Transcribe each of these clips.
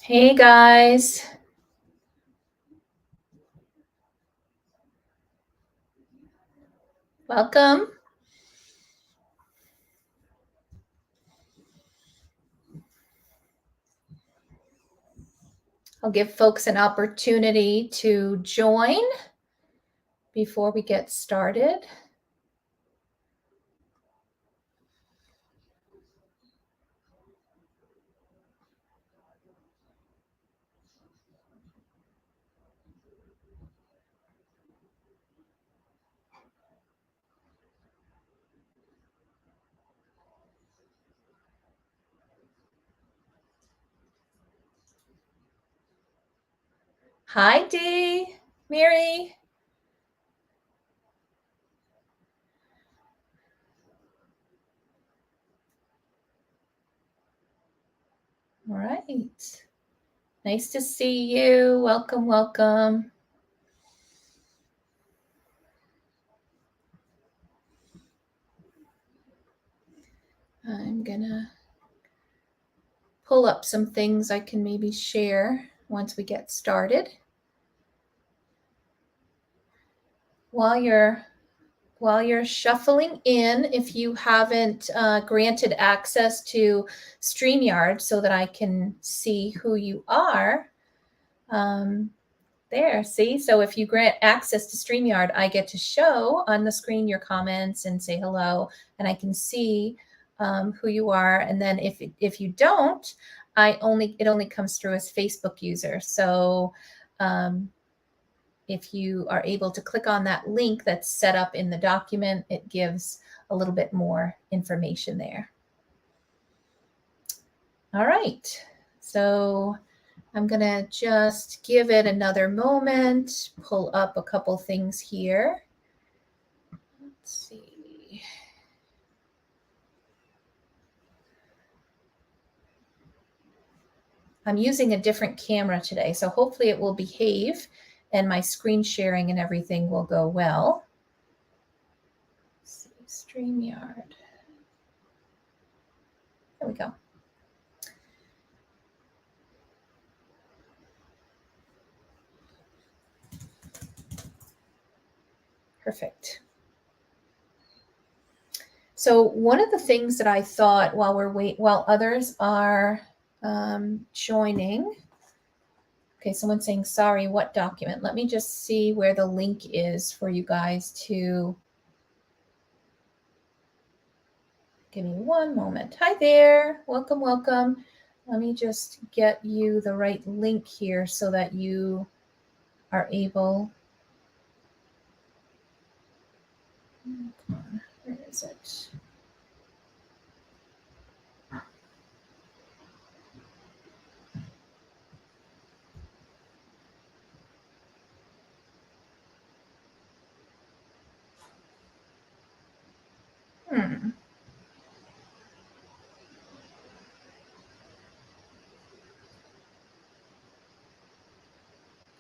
Hey guys, welcome. I'll give folks an opportunity to join before we get started. Hi Dee, Mary. All right. Nice to see you. Welcome, welcome. I'm gonna pull up some things I can maybe share once we get started. While you're shuffling in, if you haven't granted access to StreamYard so that I can see who you are, there, see? So if you grant access to StreamYard, I get to show on the screen your comments and say hello, and I can see who you are. And then if you don't, it only comes through as Facebook user. So if you are able to click on that link that's set up in the document, it gives a little bit more information there. All right, so I'm gonna just give it another moment, pull up a couple things here. Let's see. I'm using a different camera today, so hopefully it will behave and my screen sharing and everything will go well. Let's see, StreamYard. There we go. Perfect. So one of the things that I thought while others are joining. Okay, someone's saying, sorry, what document? Let me just see where the link is for you guys to. Give me one moment. Hi there. Welcome, welcome. Let me just get you the right link here so that you are able. Where is it?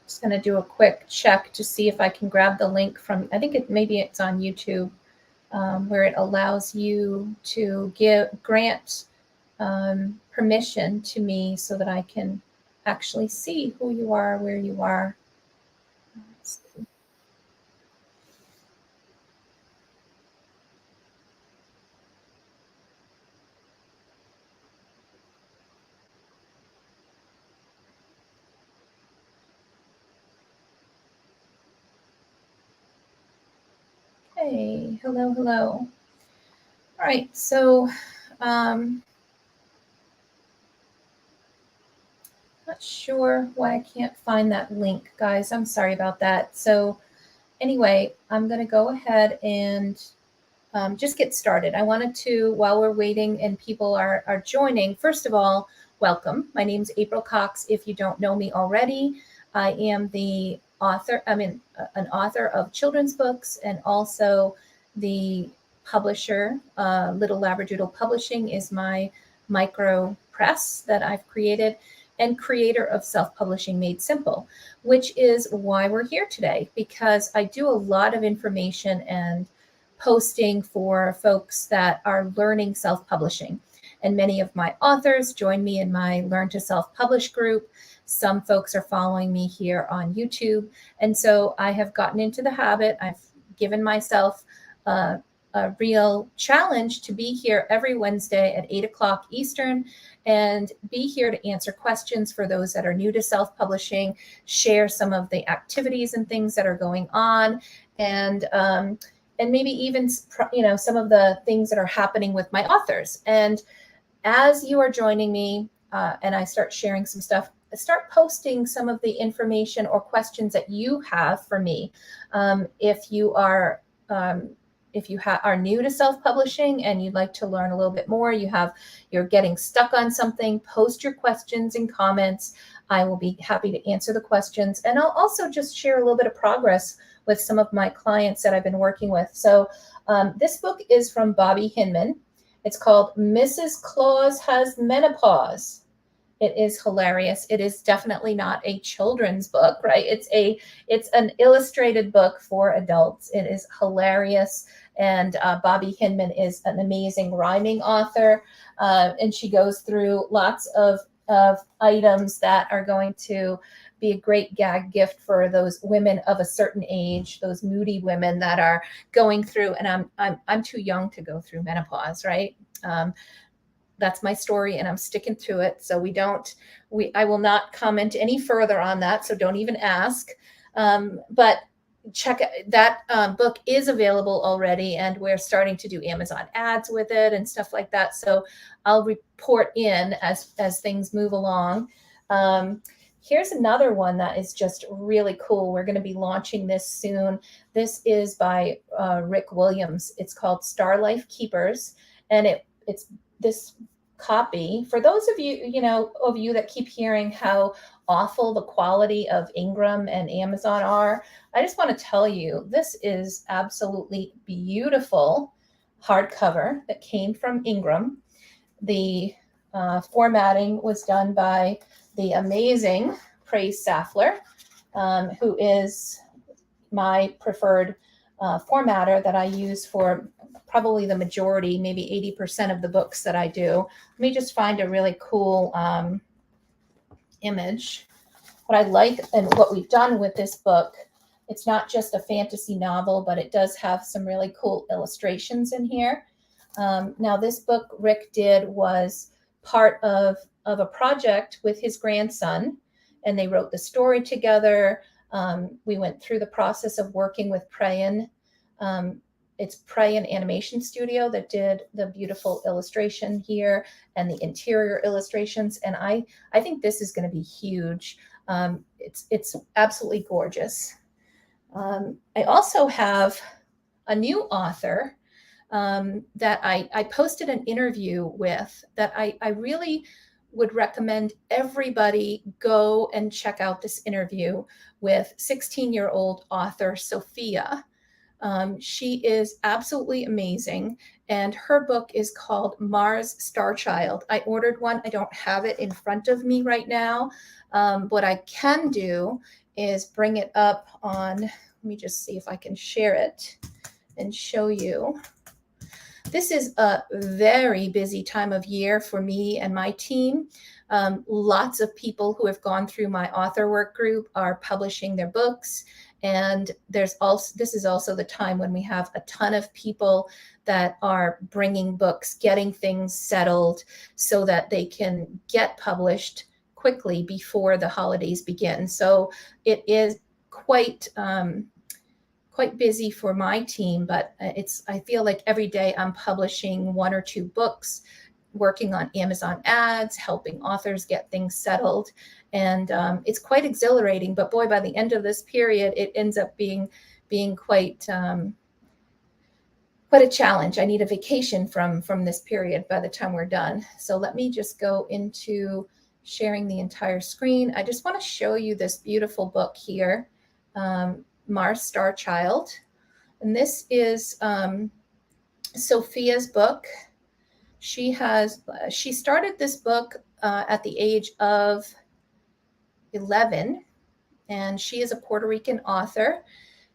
Just going to do a quick check to see if I can grab the link from, I think maybe it's on YouTube, where it allows you to grant permission to me so that I can actually see who you are, where you are. Hey, hello, hello. All right, so not sure why I can't find that link, guys. I'm sorry about that. So anyway, I'm going to go ahead and just get started. I wanted to, while we're waiting and people are joining, first of all, welcome. My name's April Cox. If you don't know me already, I am the author. An author of children's books and also the publisher. Little Labradoodle Publishing is my micro press that I've created, and creator of Self-Publishing Made Simple, which is why we're here today, because I do a lot of information and posting for folks that are learning self-publishing. and many of my authors join me in my Learn to Self-Publish group. Some folks are following me here on YouTube. And so I have gotten into the habit. I've given myself a real challenge to be here every Wednesday at 8 o'clock Eastern and be here to answer questions for those that are new to self-publishing, share some of the activities and things that are going on, and maybe even some of the things that are happening with my authors. And as you are joining me and I start sharing some stuff, start posting some of the information or questions that you have for me. If you are are new to self-publishing and you'd like to learn a little bit more, you're getting stuck on something, post your questions and comments. I will be happy to answer the questions. And I'll also just share a little bit of progress with some of my clients that I've been working with. So this book is from Bobby Hinman. It's called Mrs. Claus Has Menopause. It is hilarious. It is definitely not a children's book, right? It's an illustrated book for adults. It is hilarious. And Bobby Hinman is an amazing rhyming author. And she goes through lots of items that are going to be a great gag gift for those women of a certain age, those moody women that are going through, and I'm too young to go through menopause, right? That's my story and I'm sticking to it. So I will not comment any further on that. So don't even ask. But check that book is available already, and we're starting to do Amazon ads with it and stuff like that. So I'll report in as things move along. Here's another one that is just really cool. We're going to be launching this soon. This is by Rick Williams. It's called Star Life Keepers, and it's this copy. For those of you that keep hearing how awful the quality of Ingram and Amazon are, I just want to tell you, this is absolutely beautiful hardcover that came from Ingram. The formatting was done by the amazing Praise Saffler, who is my preferred formatter that I use for probably the majority, maybe 80% of the books that I do. Let me just find a really cool image. What I like and what we've done with this book, it's not just a fantasy novel, but it does have some really cool illustrations in here. Now, this book Rick did was part of a project with his grandson, and they wrote the story together. We went through the process of working with Prayen. It's Prayen Animation Studio that did the beautiful illustration here and the interior illustrations. And I think this is going to be huge. It's absolutely gorgeous. I also have a new author that I posted an interview with that I really would recommend everybody go and check out this interview with 16-year-old author Sophia. She is absolutely amazing, and her book is called Mars Star Child. I ordered one. I don't have it in front of me right now. What I can do is bring it up on, let me just see if I can share it and show you. This is a very busy time of year for me and my team. Lots of people who have gone through my author work group are publishing their books. And this is also the time when we have a ton of people that are bringing books, getting things settled so that they can get published quickly before the holidays begin. So it is quite busy for my team, but I feel like every day I'm publishing 1 or 2 books, working on Amazon ads, helping authors get things settled. And it's quite exhilarating, but boy, by the end of this period, it ends up being quite a challenge. I need a vacation from this period by the time we're done. So let me just go into sharing the entire screen. I just want to show you this beautiful book here, Mars Star Child. And this is Sophia's book. She started this book at the age of 11, and she is a Puerto Rican author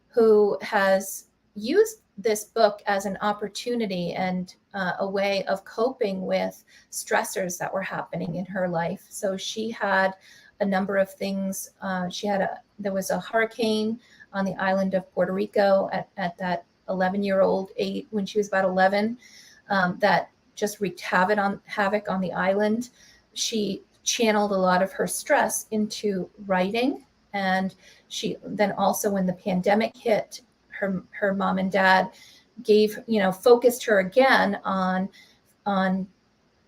who has used this book as an opportunity and a way of coping with stressors that were happening in her life. So she had a number of things. There was a hurricane on the island of Puerto Rico at that 11-year-old age, when she was about 11, that just wreaked havoc on the island. She channeled a lot of her stress into writing. And she then also, when the pandemic hit, her mom and dad focused her again on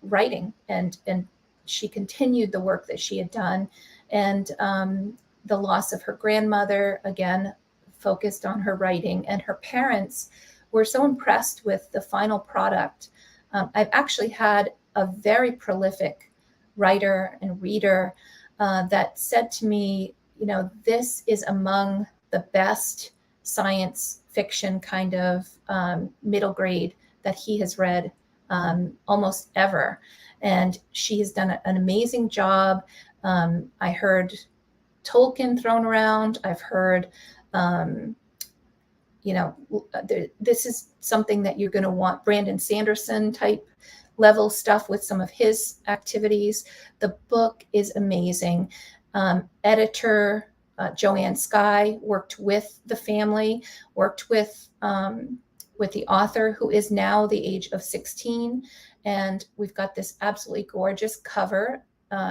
writing, and she continued the work that she had done. And the loss of her grandmother again focused on her writing, and her parents were so impressed with the final product. I've actually had a very prolific writer and reader that said to me, this is among the best science fiction kind of middle grade that he has read almost ever. And she has done an amazing job. I heard Tolkien thrown around. I've heard, this is something that you're going to want, Brandon Sanderson type level stuff with some of his activities. The book is amazing. Editor Joanne Skye worked with the family, worked with the author, who is now the age of 16. And we've got this absolutely gorgeous cover.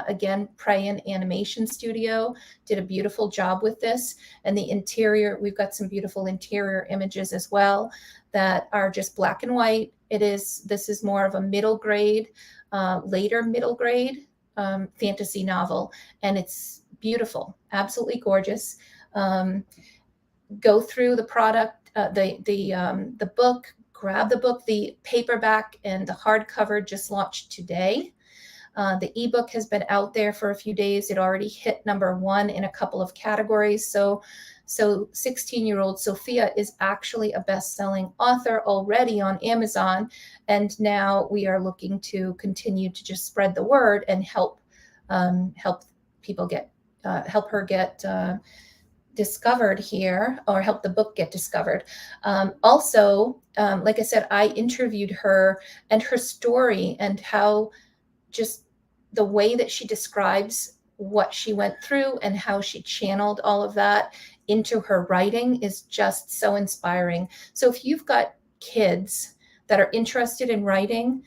Again, Prayan Animation Studio did a beautiful job with this. And the interior, we've got some beautiful interior images as well that are just black and white. This is more of a middle grade, later middle grade fantasy novel. And it's beautiful, absolutely gorgeous. Go through the product, the book, grab the book. The paperback and the hardcover just launched today. The ebook has been out there for a few days. It already hit #1 in a couple of categories. So 16-year-old Sophia is actually a best-selling author already on Amazon. And now we are looking to continue to just spread the word and help people help her get discovered here, or help the book get discovered. Also, like I said, I interviewed her, and her story and how just the way that she describes what she went through and how she channeled all of that into her writing is just so inspiring. So if you've got kids that are interested in writing,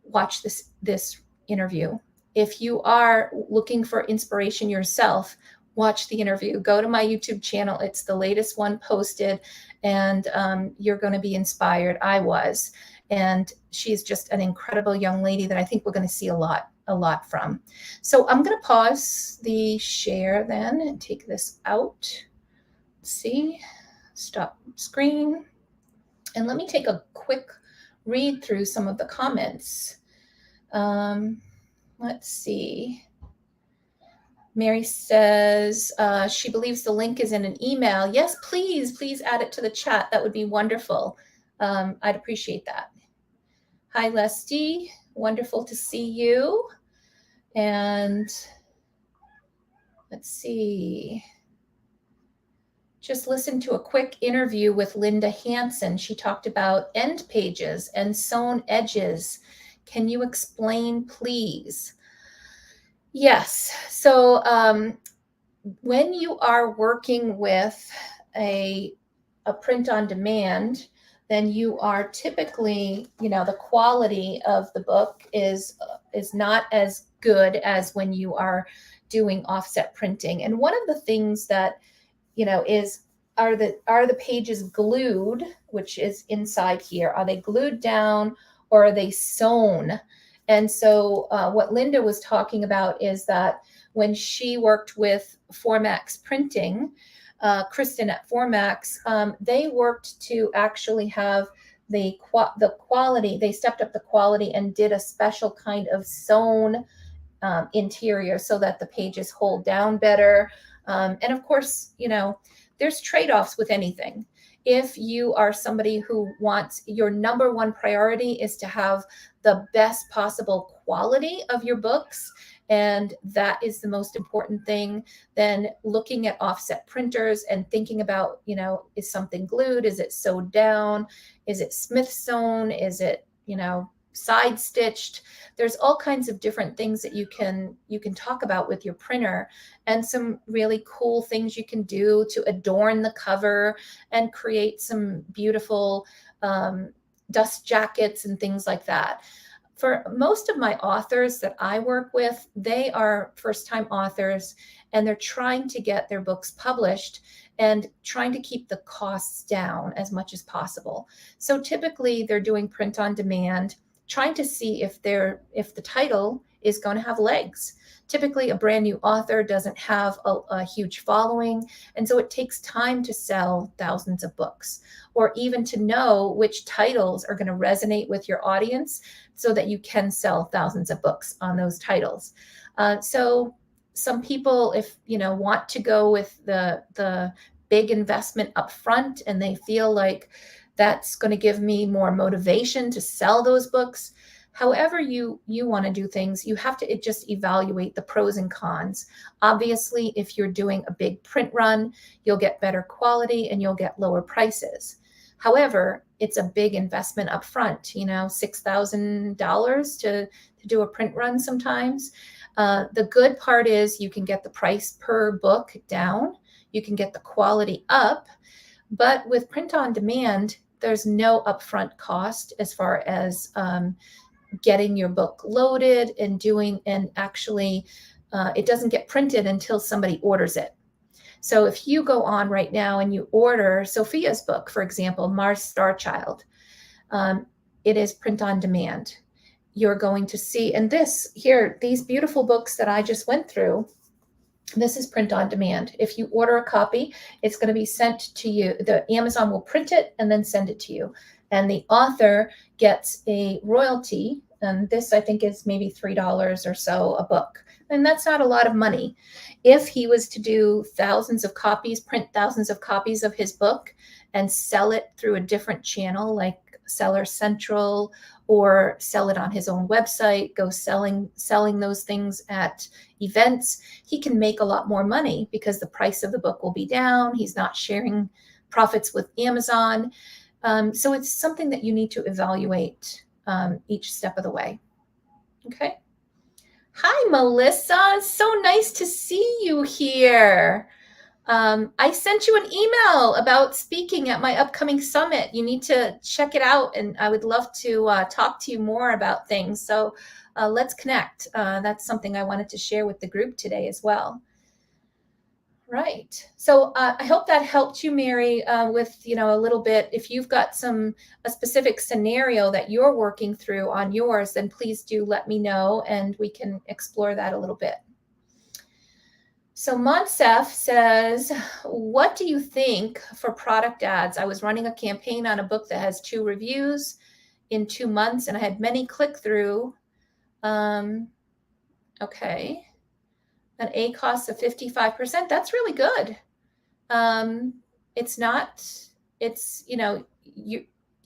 watch this interview. If you are looking for inspiration yourself, watch the interview. Go to my YouTube channel. It's the latest one posted, and you're going to be inspired. I was. And she's just an incredible young lady that I think we're going to see a lot from. So I'm going to pause the share then and take this out. Let's see, stop screen. And let me take a quick read through some of the comments. Let's see. Mary says she believes the link is in an email. Yes, please add it to the chat. That would be wonderful. I'd appreciate that. Hi, Leslie. Wonderful to see you. And let's see. Just listened to a quick interview with Linda Hansen. She talked about end pages and sewn edges. Can you explain, please? Yes. So when you are working with a print on demand, then you are typically, the quality of the book is not as good as when you are doing offset printing. And one of the things that, are the pages glued, which is inside here? Are they glued down, or are they sewn? And so what Linda was talking about is that when she worked with Formax Printing, Kristen at Formax, they worked to actually have the quality. They stepped up the quality and did a special kind of sewn interior so that the pages hold down better. And of course, there's trade-offs with anything. If you are somebody who wants, your #1 priority is to have the best possible quality of your books, And that is the most important thing. Then looking at offset printers and thinking about, is something glued? Is it sewed down? Is it Smith sewn? Is it, side stitched? There's all kinds of different things that you can talk about with your printer, and some really cool things you can do to adorn the cover and create some beautiful dust jackets and things like that. For most of my authors that I work with, they are first-time authors, and they're trying to get their books published and trying to keep the costs down as much as possible. So typically they're doing print on demand, trying to see if the title is going to have legs. Typically a brand new author doesn't have a huge following, and so it takes time to sell thousands of books, or even to know which titles are going to resonate with your audience so that you can sell thousands of books on those titles. So some people, if want to go with the big investment up front, and they feel like that's going to give me more motivation to sell those books. However you want to do things, you have to just evaluate the pros and cons. Obviously, if you're doing a big print run, you'll get better quality and you'll get lower prices. However, it's a big investment up front, $6,000 to do a print run sometimes. The good part is you can get the price per book down, you can get the quality up, but with print on demand, there's no upfront cost as far as getting your book loaded and actually it doesn't get printed until somebody orders it. So if you go on right now and you order Sophia's book, for example, Mars Star Child, it is print on demand. You're going to see, and these beautiful books that I just went through, this is print on demand. If you order a copy, it's going to be sent to you. The Amazon will print it and then send it to you. And the author gets a royalty. And this, I think, is maybe $3 or so a book. And that's not a lot of money. If he was to do thousands of copies, print thousands of copies of his book and sell it through a different channel like Seller Central, or sell it on his own website, go selling those things at events, he can make a lot more money because the price of the book will be down. He's not sharing profits with Amazon. So it's something that you need to evaluate each step of the way. Okay. Hi, Melissa. So nice to see you here. I sent you an email about speaking at my upcoming summit. You need to check it out, and I would love to talk to you more about things. So let's connect. That's something I wanted to share with the group today as well. Right. So I hope that helped you, Mary, with a little bit. If you've got a specific scenario that you're working through on yours, then please do let me know, and we can explore that a little bit. So Monsef says, what do you think for product ads? I was running a campaign on a book that has 2 reviews in 2 months, and I had many click through. Okay. An A cost of 55%. That's really good.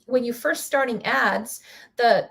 When you're first starting ads, the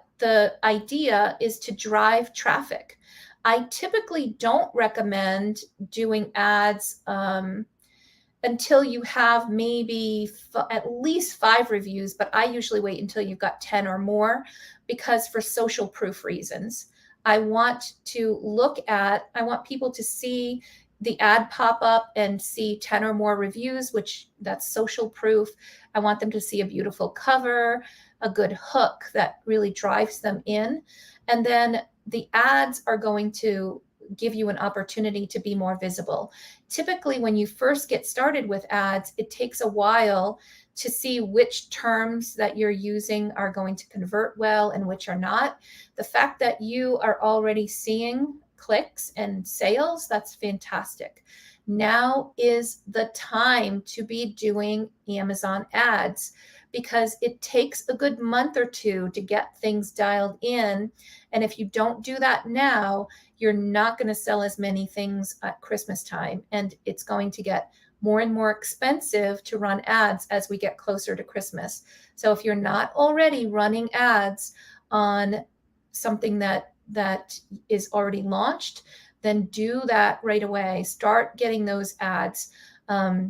idea is to drive traffic. I typically don't recommend doing ads until you have maybe at least 5 reviews, but I usually wait until you've got 10 or more, because for social proof reasons, I want people to see the ad pop up and see 10 or more reviews, which that's social proof. I want them to see a beautiful cover, a good hook that really drives them in. And then the ads are going to give you an opportunity to be more visible. Typically, when you first get started with ads, it takes a while to see which terms that you're using are going to convert well and which are not. The fact that you are already seeing clicks and sales, that's fantastic. Now is the time to be doing Amazon ads, because it takes a good month or 2 to get things dialed in. And if you don't do that now, you're not going to sell as many things at Christmas time. And it's going to get more and more expensive to run ads as we get closer to Christmas. So if you're not already running ads on something that that is already launched, then do that right away. Start getting those ads. I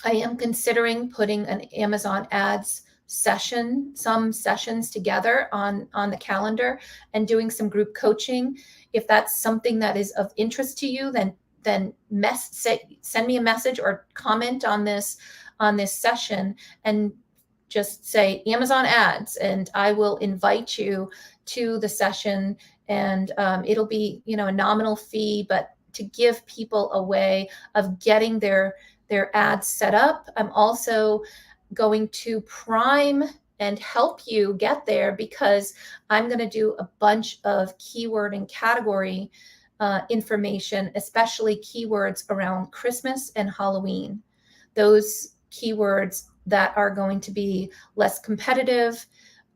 am considering putting an Amazon ads session, some sessions together on the calendar, and doing some group coaching. If that's something that is of interest to you, then send me a message or comment on this session, and just say Amazon ads, and I will invite you to the session. And it'll be, a nominal fee, but to give people a way of getting their ads set up. I'm also going to prime and help you get there, because I'm going to do a bunch of keyword and category information, especially keywords around Christmas and Halloween. Those keywords that are going to be less competitive.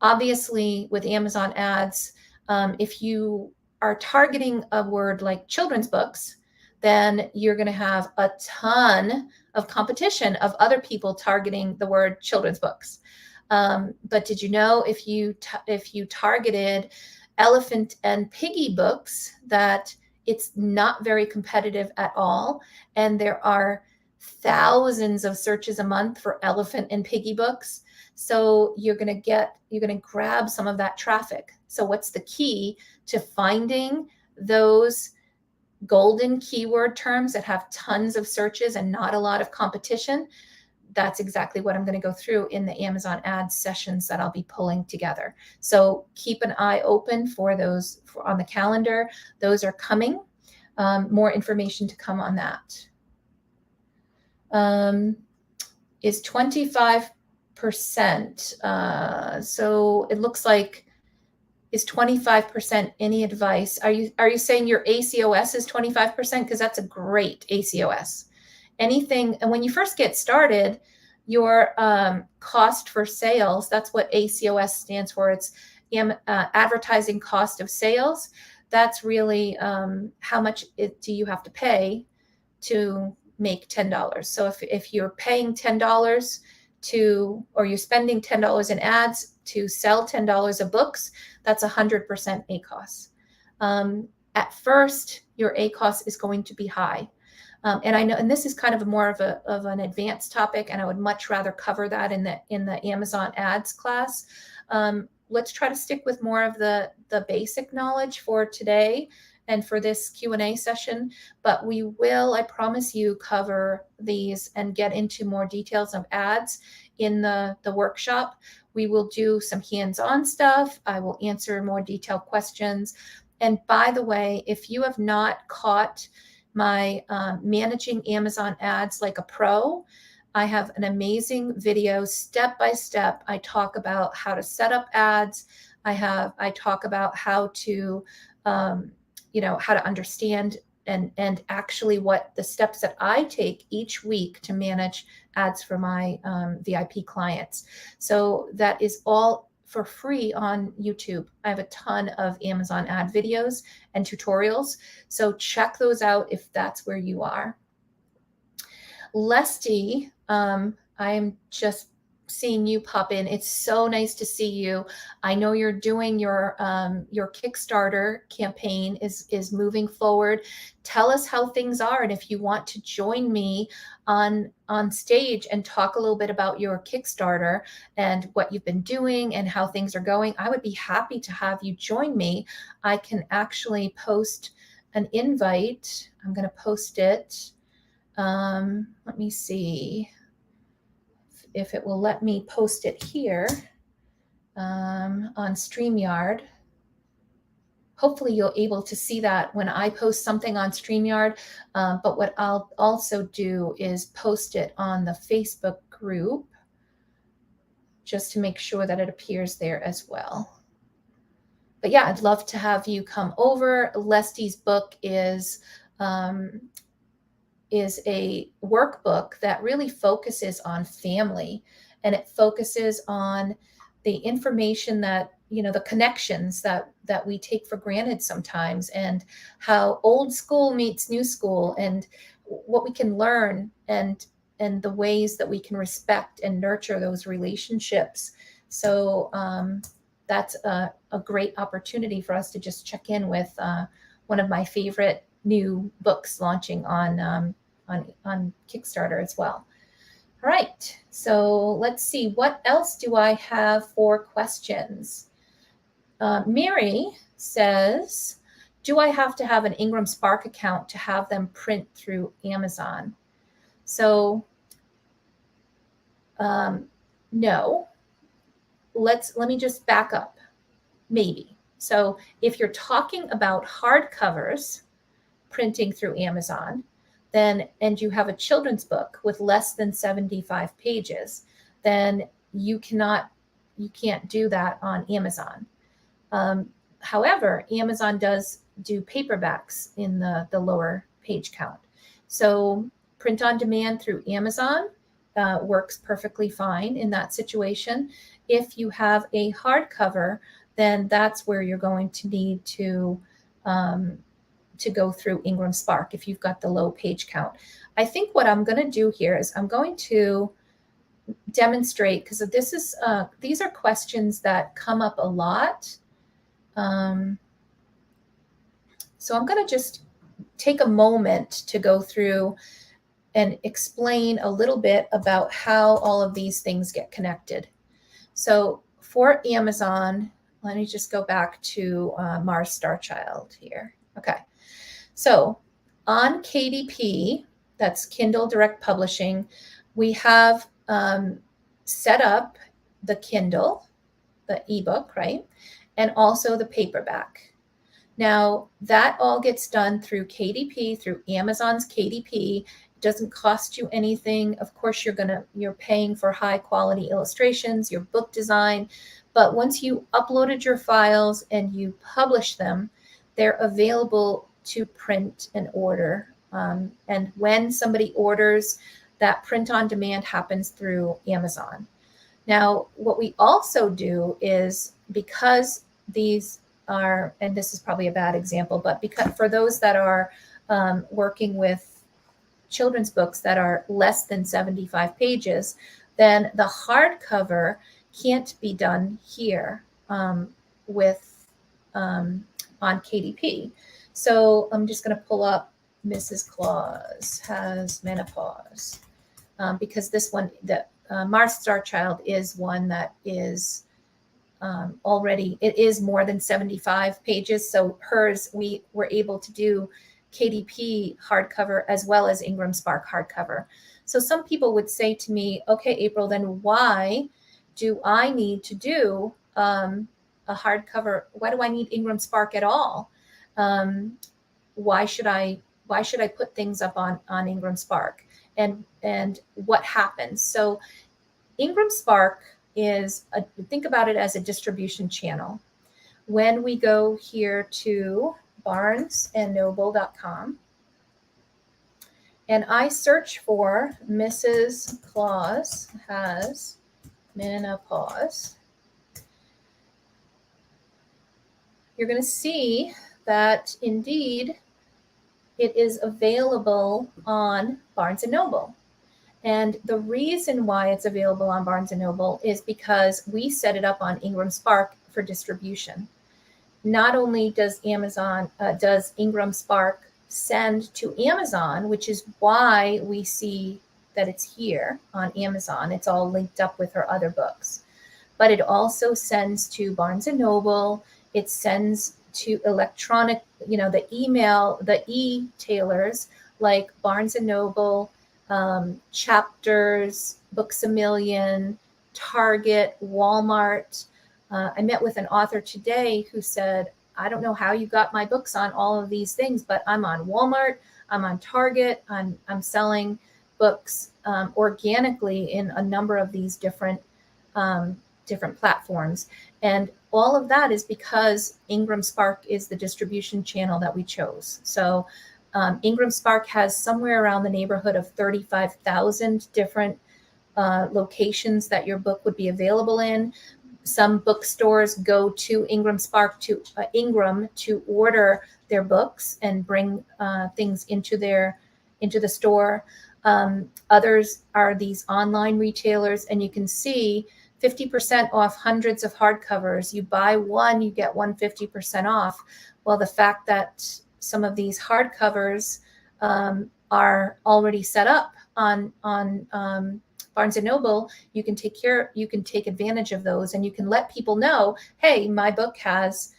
Obviously, with Amazon ads, if you are targeting a word like children's books, then you're going to have a ton of competition of other people targeting the word children's books. But did you know, if you targeted elephant and piggy books, that it's not very competitive at all, and there are thousands of searches a month for elephant and piggy books. So you're going to grab some of that traffic. So what's the key to finding those golden keyword terms that have tons of searches and not a lot of competition? That's exactly what I'm going to go through in the Amazon ads sessions that I'll be pulling together. So keep an eye open for those on the calendar. Those are coming. More information to come on that. Is 25%. So it looks like, is 25% any advice? Are you saying your ACOS is 25%? Because that's a great ACOS. Anything, and when you first get started, your cost for sales, that's what ACOS stands for. It's advertising cost of sales. That's really how much do you have to pay to make $10. So if you're paying $10 or you're spending $10 in ads to sell $10 of books, that's 100% ACOS. At first, your ACOS is going to be high. And I know, and this is kind of more of an advanced topic, and I would much rather cover that in the Amazon ads class. Let's try to stick with more of the basic knowledge for today and for this Q&A session, but we will, I promise you, cover these and get into more details of ads in the workshop. We will do some hands-on stuff. I will answer more detailed questions. And by the way, if you have not caught my Managing Amazon Ads Like a Pro, I have an amazing video, step-by-step. I talk about how to set up ads. I talk about how to how to understand and actually what the steps that I take each week to manage ads for my VIP clients. So that is all for free on YouTube. I have a ton of Amazon ad videos and tutorials. So check those out if that's where you are. Lesty, I am just seeing you pop in. It's so nice to see you. I know you're doing your Kickstarter campaign is moving forward. Tell us how things are, and if you want to join me on stage and talk a little bit about your Kickstarter and what you've been doing and how things are going, I would be happy to have you join me. I can actually post an invite. I'm going to post it. Let me see if it will let me post it here on StreamYard. Hopefully you'll able to see that when I post something on StreamYard. But what I'll also do is post it on the Facebook group just to make sure that it appears there as well. But yeah, I'd love to have you come over. Lesty's book is a workbook that really focuses on family, and it focuses on the information that, the connections that we take for granted sometimes, and how old school meets new school, and what we can learn, and the ways that we can respect and nurture those relationships. So that's a great opportunity for us to just check in with one of my favorite new books launching on Kickstarter as well. All right, so let's see, what else do I have for questions? Mary says, do I have to have an Ingram Spark account to have them print through Amazon? So no. Let me just back up. Maybe. So if you're talking about hardcovers printing through Amazon, then, and you have a children's book with less than 75 pages, then you can't do that on Amazon. However, Amazon does do paperbacks in the lower page count. So print on demand through Amazon works perfectly fine in that situation. If you have a hardcover, then that's where you're going to need to go through Ingram Spark if you've got the low page count. I think what I'm going to do here is I'm going to demonstrate, because this is these are questions that come up a lot. So I'm going to just take a moment to go through and explain a little bit about how all of these things get connected. So for Amazon, let me just go back to Mars Starchild here. Okay. So on KDP, that's Kindle Direct Publishing, we have set up the Kindle, the ebook, right? And also the paperback. Now that all gets done through KDP, through Amazon's KDP. It doesn't cost you anything. Of course, you're paying for high quality illustrations, your book design, but once you uploaded your files and you publish them, they're available to print and order. And when somebody orders, that print on demand happens through Amazon. Now, what we also do is, because these are, and this is probably a bad example, but because for those that are working with children's books that are less than 75 pages, then the hardcover can't be done here with on KDP. So I'm just going to pull up Mrs. Claus Has Menopause, because this one, the Mars Starchild, is one that is already, it is more than 75 pages. So hers, we were able to do KDP hardcover as well as Ingram Spark hardcover. So some people would say to me, okay, April, then why do I need to do a hardcover? Why do I need Ingram Spark at all? Why should I put things up on Ingram Spark? And what happens? So Ingram Spark is think about it as a distribution channel. When we go here to barnesandnoble.com and I search for Mrs. Claus Has Menopause, you're going to see that indeed it is available on Barnes & Noble. And the reason why it's available on Barnes & Noble is because we set it up on Ingram Spark for distribution. Not only does Ingram Spark send to Amazon, which is why we see that it's here on Amazon. It's all linked up with her other books. But it also sends to Barnes & Noble. It sends to electronic, the email, the e-tailers like Barnes & Noble, Chapters, Books A Million, Target, Walmart. I met with an author today who said, I don't know how you got my books on all of these things, but I'm on Walmart, I'm on Target, I'm selling books organically in a number of these different platforms. And all of that is because Ingram Spark is the distribution channel that we chose. So Ingram Spark has somewhere around the neighborhood of 35,000 different locations that your book would be available in. Some bookstores go to Ingram Spark to Ingram to order their books and bring things into the store. Others are these online retailers, and you can see 50% off hundreds of hardcovers. You buy one, you get one 50% off. Well, the fact that some of these hardcovers are already set up on Barnes and Noble, you can take advantage of those, and you can let people know, hey, my book's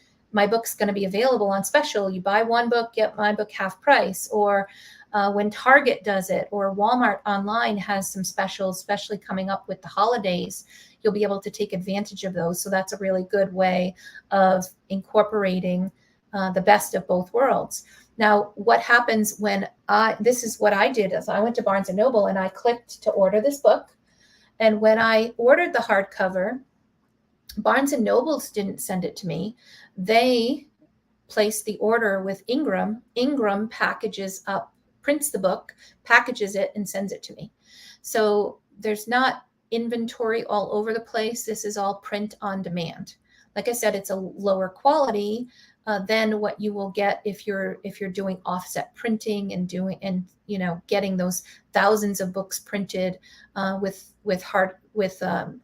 going to be available on special. You buy one book, get my book half price. Or when Target does it, or Walmart online has some specials, especially coming up with the holidays, you'll be able to take advantage of those. So that's a really good way of incorporating the best of both worlds. Now, what happens when this is what I did, is I went to Barnes and Noble and I clicked to order this book. And when I ordered the hardcover, Barnes and Nobles didn't send it to me. They placed the order with Ingram. Ingram packages up, prints the book, packages it, and sends it to me. So there's not inventory all over the place. This is all print on demand. Like I said, it's a lower quality than what you will get if you're doing offset printing and getting those thousands of books printed with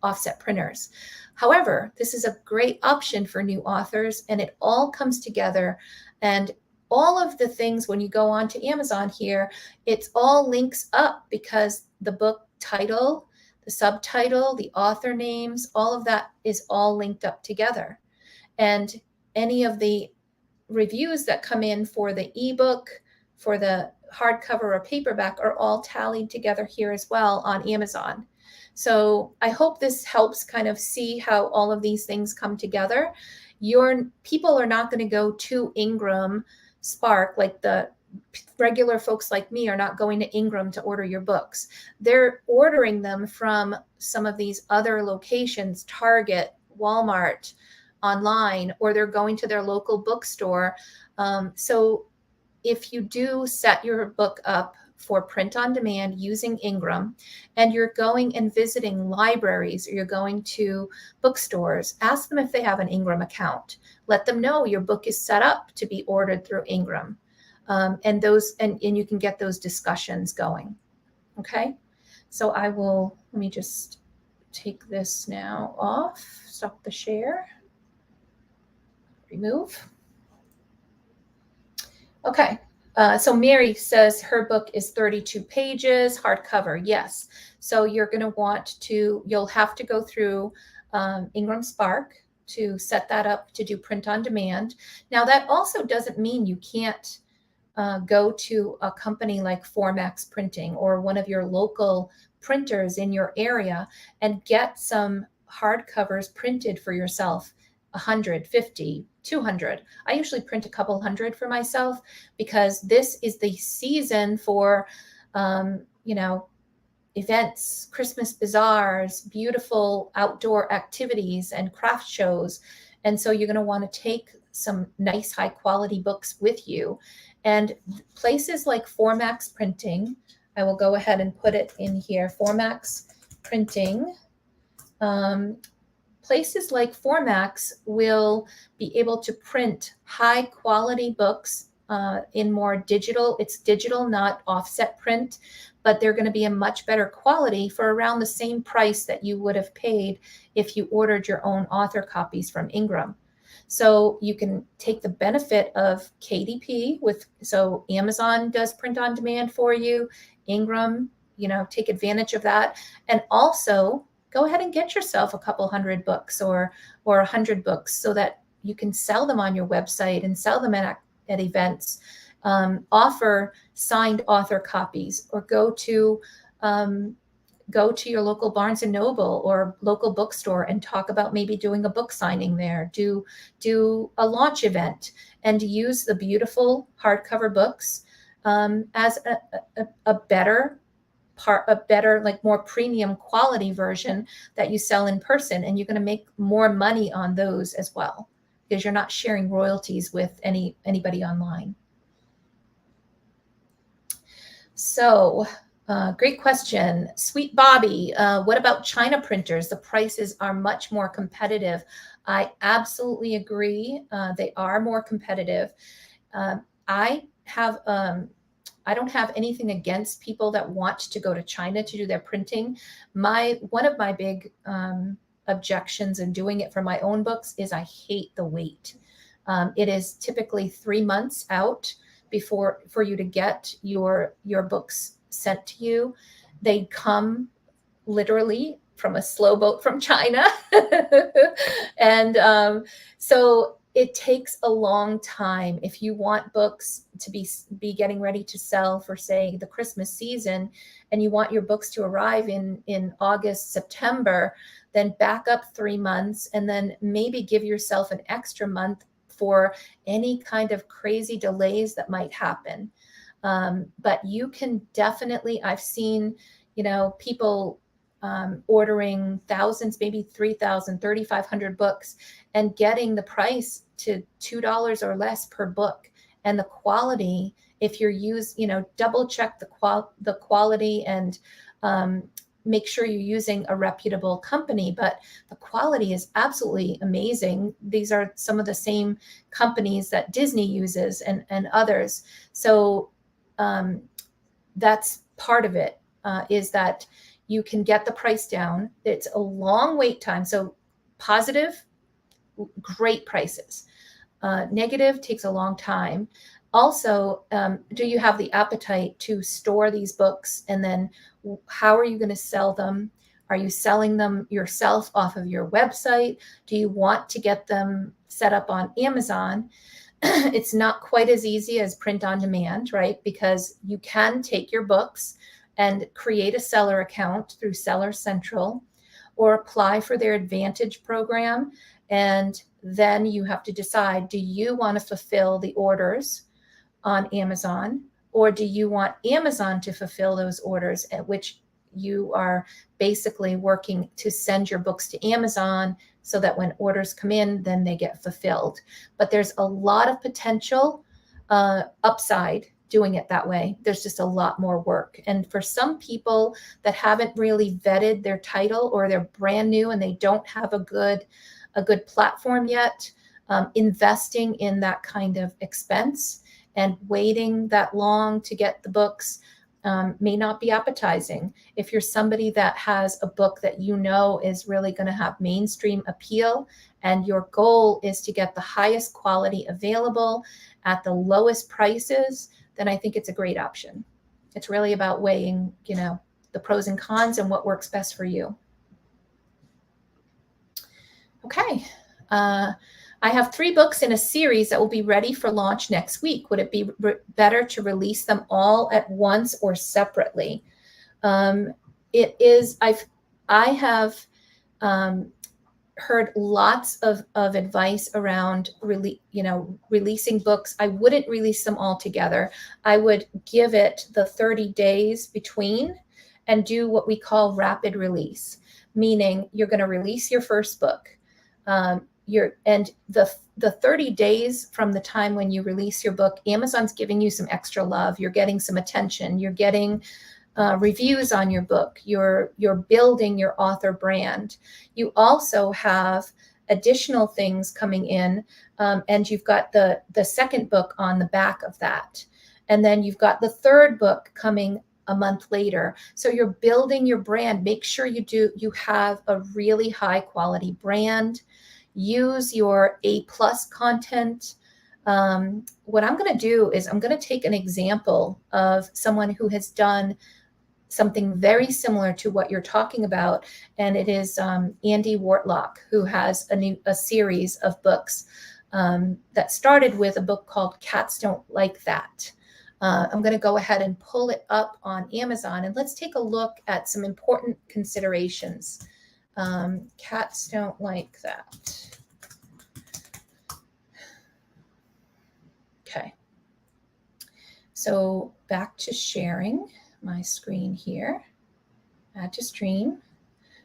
offset printers. However, this is a great option for new authors, and it all comes together. And all of the things, when you go on to Amazon here, it's all links up because the book title, the subtitle, the author names, all of that is all linked up together. And any of the reviews that come in for the ebook, for the hardcover or paperback, are all tallied together here as well on Amazon. So I hope this helps kind of see how all of these things come together. Your people are not going to go to Ingram Spark, like the regular folks like me are not going to Ingram to order your books. They're ordering them from some of these other locations, Target, Walmart, online, or they're going to their local bookstore. So if you do set your book up for print on demand using Ingram, and you're going and visiting libraries, or you're going to bookstores, ask them if they have an Ingram account. Let them know your book is set up to be ordered through Ingram. And you can get those discussions going. Okay. So let me just take this now off, stop the share, remove. Okay. So Mary says her book is 32 pages, hardcover. Yes. So you'll have to go through Ingram Spark to set that up to do print on demand. Now, that also doesn't mean you can't go to a company like Formax Printing or one of your local printers in your area and get some hardcovers printed for yourself. 100, 50, 200. I usually print a couple hundred for myself because this is the season for, events, Christmas bazaars, beautiful outdoor activities and craft shows. And so you're going to want to take some nice high quality books with you. And places like Formax Printing, I will go ahead and put it in here, Formax Printing. Places like Formax will be able to print high quality books in more digital. It's digital, not offset print, but they're going to be a much better quality for around the same price that you would have paid if you ordered your own author copies from Ingram. So you can take the benefit of KDP so Amazon does print on demand for you, Ingram, take advantage of that. And also go ahead and get yourself a couple hundred books or 100 books so that you can sell them on your website and sell them at events. Offer signed author copies, or go to your local Barnes and Noble or local bookstore and talk about maybe doing a book signing there. Do a launch event and use the beautiful hardcover books as a better, like more premium quality version that you sell in person, and you're going to make more money on those as well because you're not sharing royalties with anybody online. So great question. Sweet Bobby, what about China printers? The prices are much more competitive. I absolutely agree. They are more competitive. I don't have anything against people that want to go to China to do their printing. One of my big objections in doing it for my own books is I hate the wait. It is typically 3 months out before for you to get your books sent to you. They come literally from a slow boat from China. And so it takes a long time. If you want books to be getting ready to sell for, say, the Christmas season, and you want your books to arrive in August, September, then back up 3 months and then maybe give yourself an extra month for any kind of crazy delays that might happen. But you can definitely, I've seen, people ordering thousands, maybe 3,000, 3,500 books and getting the price to $2 or less per book. And the quality, if you're double check the quality and make sure you're using a reputable company, but the quality is absolutely amazing. These are some of the same companies that Disney uses and others. So that's part of it, is that you can get the price down. It's a long wait time. So positive, great prices. Negative takes a long time. Also, do you have the appetite to store these books? And then how are you going to sell them? Are you selling them yourself off of your website? Do you want to get them set up on Amazon? It's not quite as easy as print on demand, right? Because you can take your books and create a seller account through Seller Central or apply for their Advantage program. And then you have to decide, do you want to fulfill the orders on Amazon, or do you want Amazon to fulfill those orders, at which you are basically working to send your books to Amazon so that when orders come in, then they get fulfilled. But there's a lot of potential upside doing it that way. There's just a lot more work. And for some people that haven't really vetted their title, or they're brand new and they don't have a good platform yet, investing in that kind of expense and waiting that long to get the books may not be appetizing. If you're somebody that has a book that is really going to have mainstream appeal, and your goal is to get the highest quality available at the lowest prices, then I think it's a great option. It's really about weighing, the pros and cons and what works best for you. Okay. I have 3 books in a series that will be ready for launch next week. Would it be better to release them all at once or separately? It is. I have heard lots of advice around releasing books. I wouldn't release them all together. I would give it the 30 days between and do what we call rapid release, meaning you're going to release your first book. And the 30 days from the time when you release your book, Amazon's giving you some extra love. You're getting some attention. You're getting reviews on your book. You're building your author brand. You also have additional things coming in, and you've got the second book on the back of that. And then you've got the third book coming a month later. So you're building your brand. Make sure you have a really high quality brand. Use your A+ content. What I'm going to do is I'm going to take an example of someone who has done something very similar to what you're talking about. And it is Andy Wortlock, who has a series of books that started with a book called Cats Don't Like That. I'm going to go ahead and pull it up on Amazon, and let's take a look at some important considerations. Cats Don't Like That. Okay. So back to sharing my screen here. Add to stream.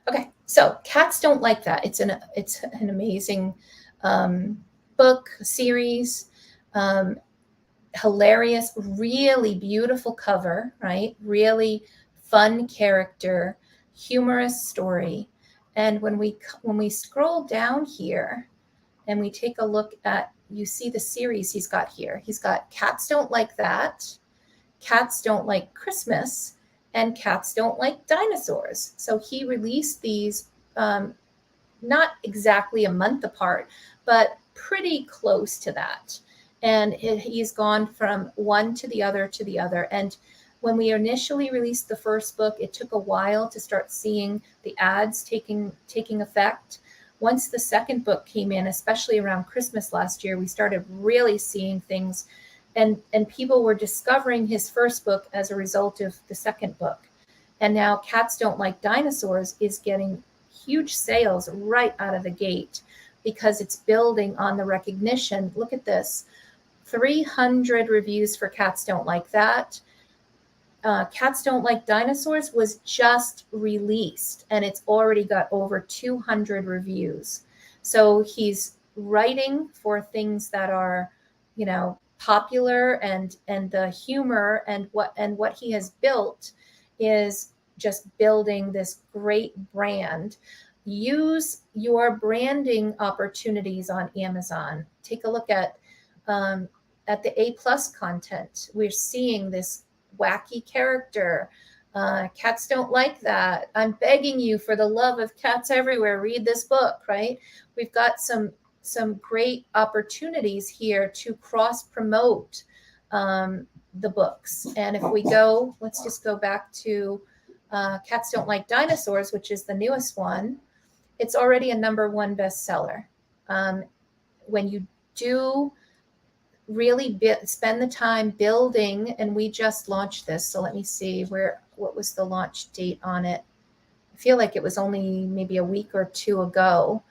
Okay, so Cats Don't Like That. It's an amazing book series. Hilarious, really beautiful cover, right? Really fun character, humorous story. And when we scroll down here and we take a look at, you see the series he's got here. He's got Cats Don't Like That, Cats Don't Like Christmas, and Cats Don't Like Dinosaurs. So he released these not exactly a month apart, but pretty close to that. And he's gone from one to the other to the other. And when we initially released the first book, it took a while to start seeing the ads taking effect. Once the second book came in, especially around Christmas last year, we started really seeing things, and people were discovering his first book as a result of the second book. And now Cats Don't Like Dinosaurs is getting huge sales right out of the gate because it's building on the recognition. Look at this, 300 reviews for Cats Don't Like That. Cats Don't Like Dinosaurs was just released and it's already got over 200 reviews. So he's writing for things that are, popular, and the humor and what he has built is just building this great brand. Use your branding opportunities on Amazon. Take a look at the A+ content. We're seeing this wacky character. Cats don't like that. I'm begging you, for the love of cats everywhere, read this book, right? We've got some great opportunities here to cross promote the books. And if we go, let's just go back to Cats Don't Like Dinosaurs, which is the newest one. It's already a #1 bestseller. When you do really spend the time building, and we just launched this, so let me see what was the launch date on it. I feel like it was only maybe a week or two ago.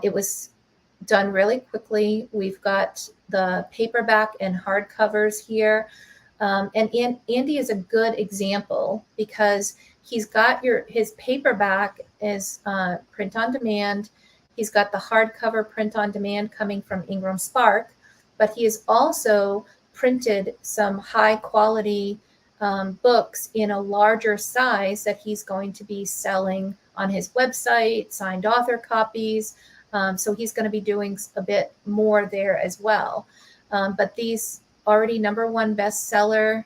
It was done really quickly. We've got the paperback and hardcovers here. And Andy is a good example because he's got his paperback is print on demand. He's got the hardcover print on demand coming from Ingram Spark, but he has also printed some high quality books in a larger size that he's going to be selling on his website, signed author copies. So he's going to be doing a bit more there as well. But these already #1 bestseller.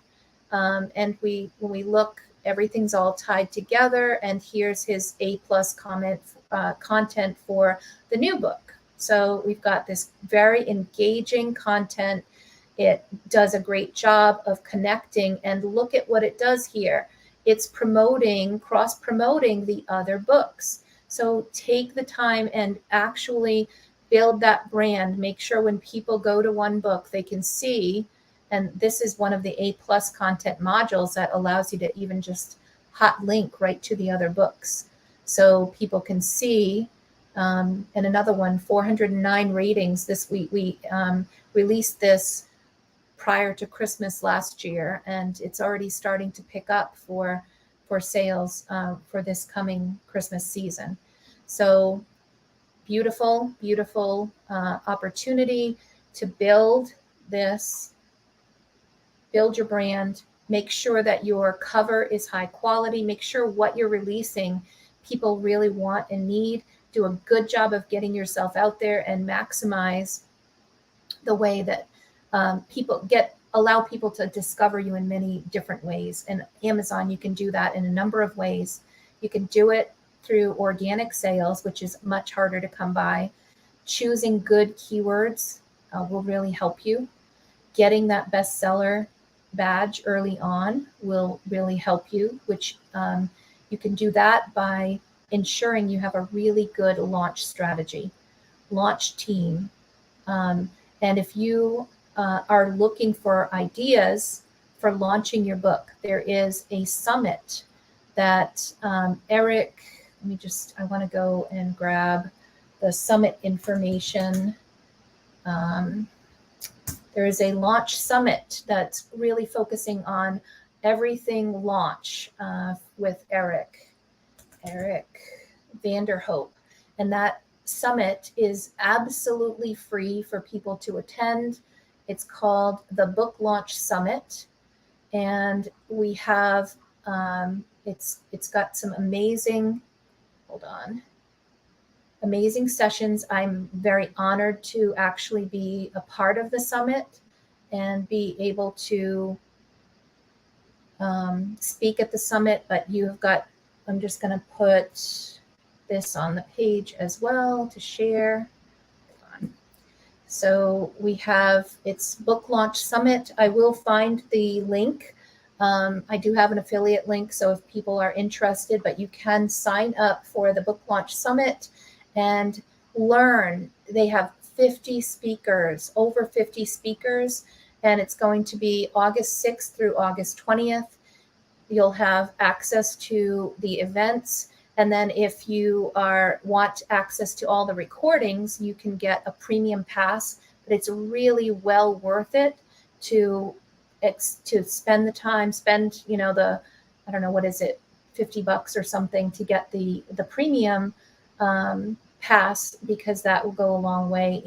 And when we look, everything's all tied together. And here's his A+ content for the new book. So we've got this very engaging content. It does a great job of connecting, and look at what it does here. It's cross-promoting the other books. So take the time and actually build that brand. Make sure when people go to one book, they can see, and this is one of the A+ content modules that allows you to even just hot link right to the other books. So people can see, and another one, 409 ratings this week. We released this prior to Christmas last year, and it's already starting to pick up for sales for this coming Christmas season. So beautiful opportunity to build your brand. Make sure that your cover is high quality. Make sure what you're releasing people really want and need. Do a good job of getting yourself out there and maximize the way that allow people to discover you in many different ways. And Amazon, you can do that in a number of ways. You can do it through organic sales, which is much harder to come by. Choosing good keywords will really help you. Getting that bestseller badge early on will really help you, which you can do that by ensuring you have a really good launch strategy, launch team. And if you are looking for ideas for launching your book, there is a summit that Eric, I want to go and grab the summit information. There is a launch summit that's really focusing on everything launch with Eric Vanderhoop. And that summit is absolutely free for people to attend. It's called the Book Launch Summit. And we have, it's got some amazing sessions. I'm very honored to actually be a part of the summit and be able to speak at the summit. But I'm just going to put this on the page as well to share. So we have, it's Book Launch Summit. I will find the link. I do have an affiliate link, so if people are interested, but you can sign up for the Book Launch Summit and learn. They have 50 speakers, over 50 speakers, and it's going to be August 6th through August 20th. You'll have access to the events. And then if you want access to all the recordings, you can get a premium pass, but it's really well worth it to spend the time, I don't know, what is it, $50 or something to get the premium pass, because that will go a long way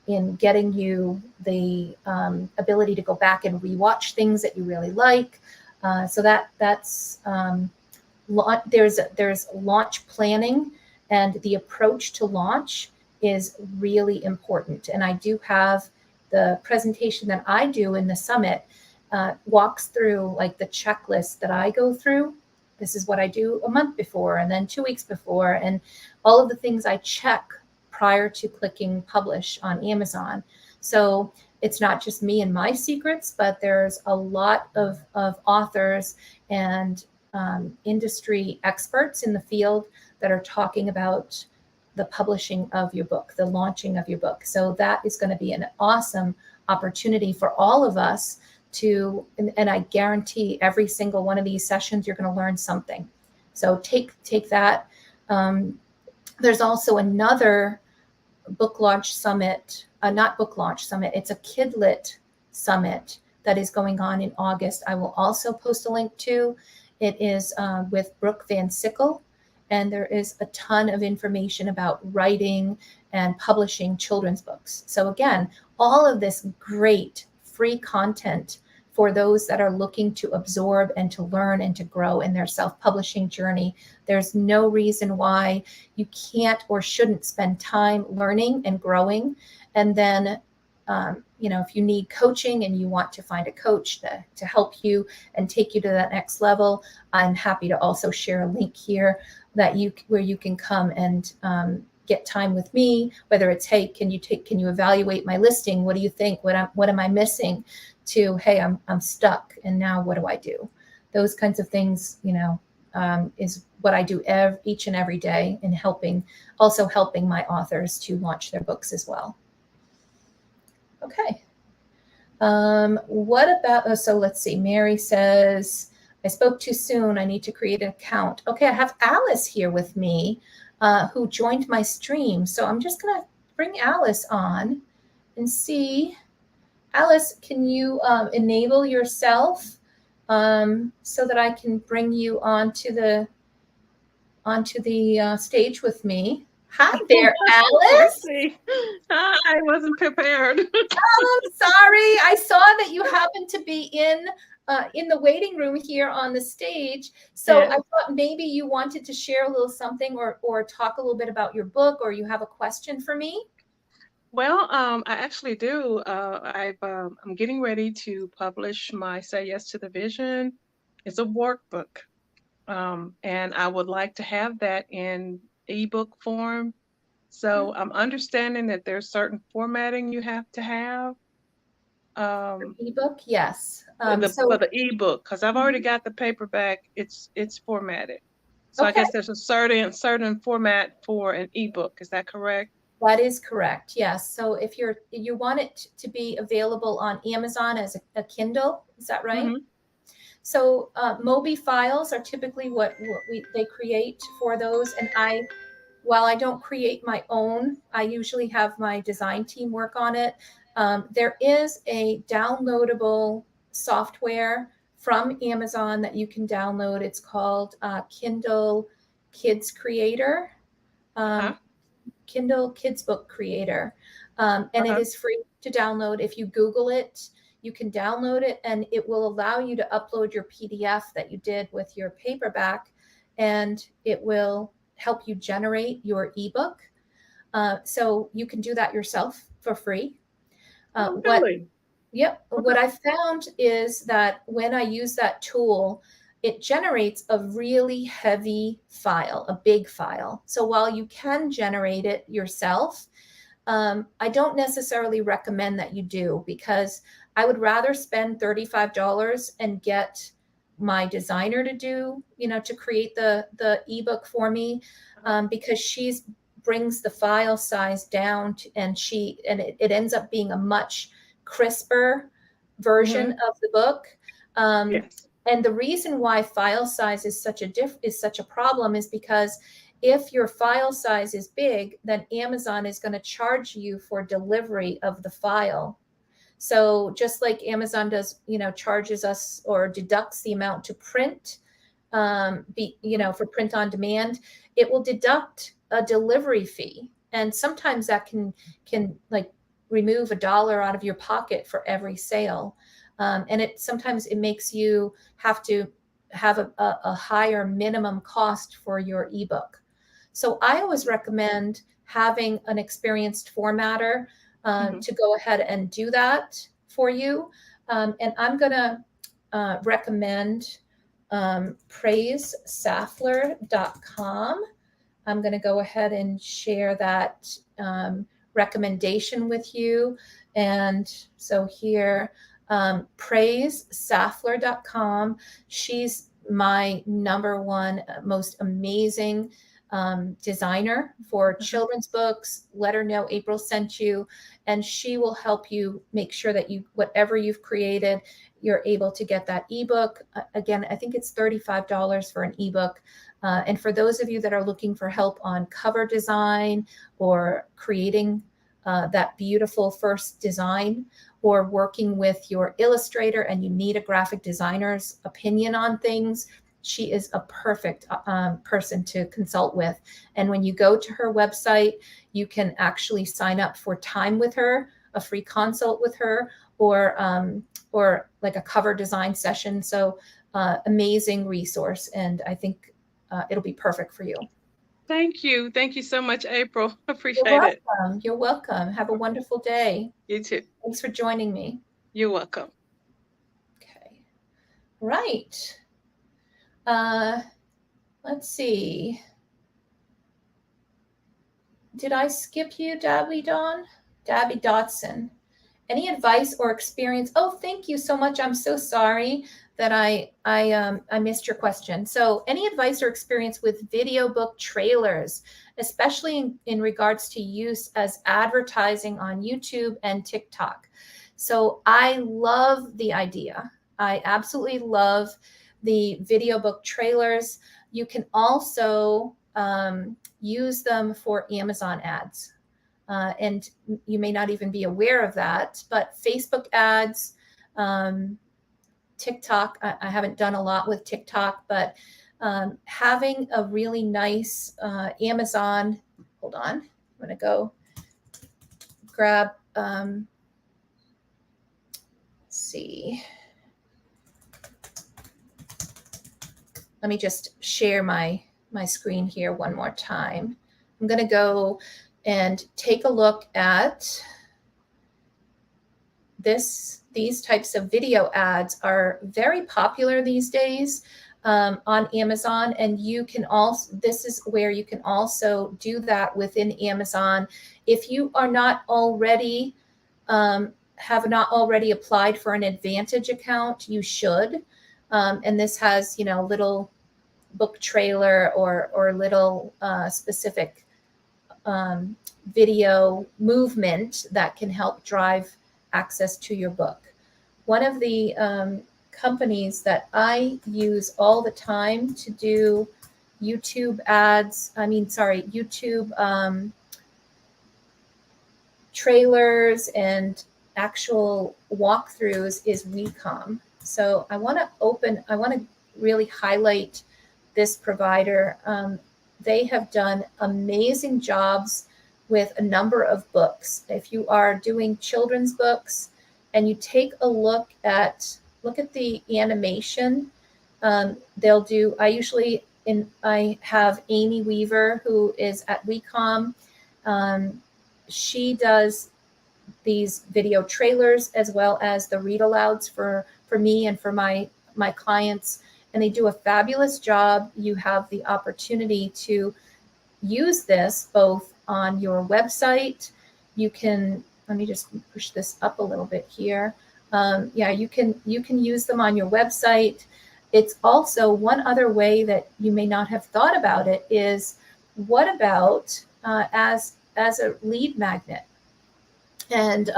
in getting you the ability to go back and rewatch things that you really like. So that's there's launch planning, and the approach to launch is really important. And I do have the presentation that I do in the summit walks through like the checklist that I go through. This is what I do a month before, and then 2 weeks before, and all of the things I check prior to clicking publish on Amazon. So it's not just me and my secrets, but there's a lot of authors and industry experts in the field that are talking about the publishing of your book, the launching of your book. So that is going to be an awesome opportunity for all of us to, and I guarantee every single one of these sessions, you're going to learn something. So take that. There's also another book launch summit, not book launch summit, it's a Kidlit summit that is going on in August. I will also post a link to. It is with Brooke Van Sickle, and there is a ton of information about writing and publishing children's books. So again, all of this great free content for those that are looking to absorb and to learn and to grow in their self-publishing journey. There's no reason why you can't or shouldn't spend time learning and growing. And then, if you need coaching and you want to find a coach to help you and take you to that next level, I'm happy to also share a link here where you can come and get time with me, whether it's, hey, can you evaluate my listing? What do you think? What am I missing? To, hey, I'm stuck, and now what do I do? Those kinds of things, is what I do each and every day, in helping my authors to launch their books as well. Okay. What about, so let's see. Mary says, I spoke too soon. I need to create an account. Okay, I have Alice here with me, who joined my stream. So I'm just going to bring Alice on and see. Alice, can you enable yourself so that I can bring you onto the stage with me? Hi there, Alice. Hi, I wasn't prepared. Oh, I'm sorry. I saw that you happened to be in the waiting room here on the stage. So yeah. I thought maybe you wanted to share a little something or talk a little bit about your book, or you have a question for me. Well, I actually do. I'm getting ready to publish my Say Yes to the Vision. It's a workbook. And I would like to have that in ebook form. So I'm understanding that there's certain formatting you have to have. Ebook, yes. For the ebook, because I've already got the paperback. It's formatted. So okay. I guess there's a certain format for an ebook. Is that correct? That is correct. Yes. So if you want it to be available on Amazon as a Kindle, is that right? Mm-hmm. So Mobi files are typically what they create for those. And while I don't create my own, I usually have my design team work on it. There is a downloadable software from Amazon that you can download. It's called Kindle Kids Creator. Kindle Kids Book Creator. And it is free to download. If you Google it, you can download it, and it will allow you to upload your PDF that you did with your paperback, and it will help you generate your ebook. So you can do that yourself for free. Really? What I found is that when I use that tool, it generates a really heavy file, a big file. So while you can generate it yourself, I don't necessarily recommend that you do, because I would rather spend $35 and get my designer to do, to create the ebook for me, because she's brings the file size down and it ends up being a much crisper version Mm-hmm. of the book. Yes. And the reason why file size is such a problem is because if your file size is big, then Amazon is going to charge you for delivery of the file. So just like Amazon does, charges us or deducts the amount to print, for print on demand, it will deduct a delivery fee. And sometimes that can like remove $1 out of your pocket for every sale. And sometimes it makes you have to have a higher minimum cost for your ebook. So I always recommend having an experienced formatter Mm-hmm. to go ahead and do that for you. And I'm going to recommend praisesaffler.com. I'm going to go ahead and share that recommendation with you. And so here, praisesaffler.com. She's my number one most amazing designer for children's books. Let her know April sent you, and she will help you make sure that whatever you've created, you're able to get that ebook. Again, I think it's $35 for an ebook. And for those of you that are looking for help on cover design or creating that beautiful first design, or working with your illustrator and you need a graphic designer's opinion on things, she is a perfect person to consult with. And when you go to her website, you can actually sign up for time with her, a free consult with her, or like a cover design session. So amazing resource. And I think it'll be perfect for you. Thank you. Thank you so much, April. You're Appreciate it. welcome. You're welcome. Have a wonderful day. You too. Thanks for joining me. You're welcome. Okay. Right. Uh, let's see. Did I skip you, Dabby Dotson? Any advice or experience? Oh, thank you so much. I'm so sorry that I missed your question. So, any advice or experience with video book trailers, especially in regards to use as advertising on YouTube and TikTok? So, I love the idea. I absolutely love the video book trailers. You can also use them for Amazon ads. And you may not even be aware of that, but Facebook ads, TikTok, I haven't done a lot with TikTok, but having a really nice Amazon, hold on, I'm going to go grab, let's see. Let me just share my screen here one more time. I'm going to go and take a look at these types of video ads are very popular these days on Amazon. And you can also, this is where you can also do that within Amazon. If you are not already, have not already applied for an Advantage account, you should. And this has, little book trailer or little specific video movement that can help drive access to your book. One of the companies that I use all the time to do YouTube trailers and actual walkthroughs is WeCom. So I want to really highlight this provider. They have done amazing jobs with a number of books. If you are doing children's books and you take a look at the animation, they'll do, I have Amy Weaver, who is at WeCom. She does these video trailers as well as the read alouds for me and for my clients. and they do a fabulous job. You have the opportunity to use this both on your website. You can, let me just push this up a little bit here. Yeah, you can use them on your website. It's also one other way that you may not have thought about it is, what about as a lead magnet? And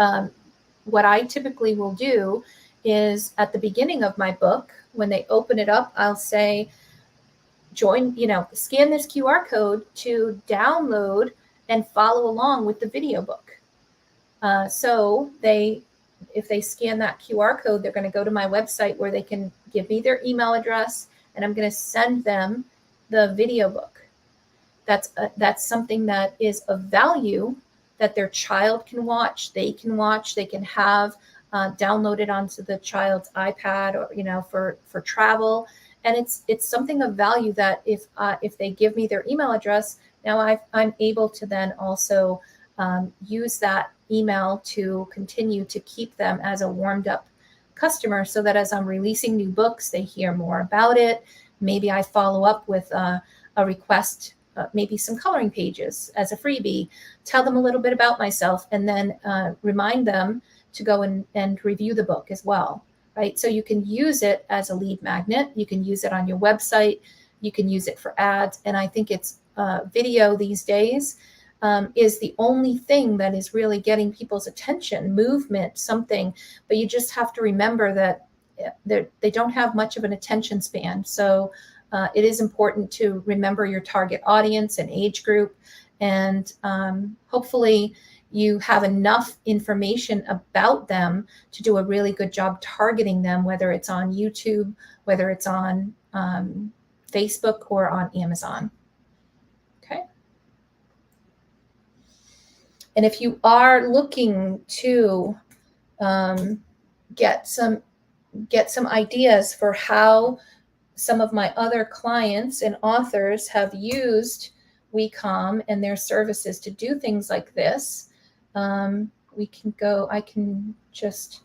what I typically will do is at the beginning of my book, when they open it up, I'll say, join, scan this QR code to download and follow along with the video book. So if they scan that QR code, they're going to go to my website where they can give me their email address, and I'm going to send them the video book. That's something that is of value that their child can watch. They can have downloaded onto the child's iPad, or for travel. And it's something of value that if they give me their email address, now I'm able to then also use that email to continue to keep them as a warmed up customer, so that as I'm releasing new books, they hear more about it. Maybe I follow up with a request, maybe some coloring pages as a freebie, tell them a little bit about myself, and then remind them to go and review the book as well, right? So you can use it as a lead magnet. You can use it on your website. You can use it for ads. And I think it's video these days is the only thing that is really getting people's attention, movement, something. But you just have to remember that they don't have much of an attention span. So it is important to remember your target audience and age group. And hopefully you have enough information about them to do a really good job targeting them, whether it's on YouTube, whether it's on Facebook, or on Amazon. Okay. And if you are looking to get some ideas for how some of my other clients and authors have used WeCom and their services to do things like this, we can go, I can just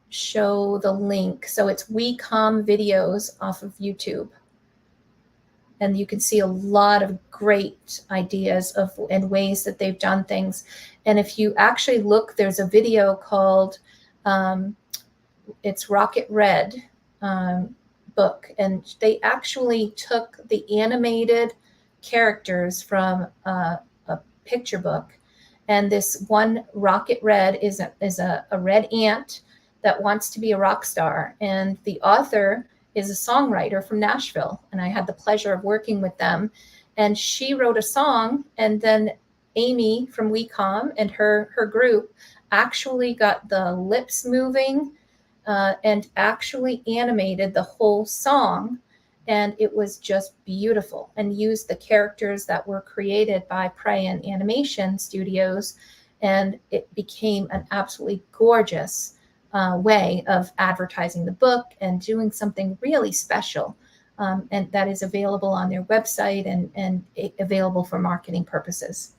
show the link. So it's WeCom videos off of YouTube. And you can see a lot of great ideas and ways that they've done things. And if you actually look, there's a video called, it's Rocket Red book. And they actually took the animated characters from a picture book. And this one, Rocket Red, is a red ant that wants to be a rock star. And the author is a songwriter from Nashville, and I had the pleasure of working with them. And she wrote a song, and then Amy from WeCom and her group actually got the lips moving and actually animated the whole song. And it was just beautiful, and used the characters that were created by Prayan Animation Studios. And it became an absolutely gorgeous way of advertising the book and doing something really special. And that is available on their website and available for marketing purposes.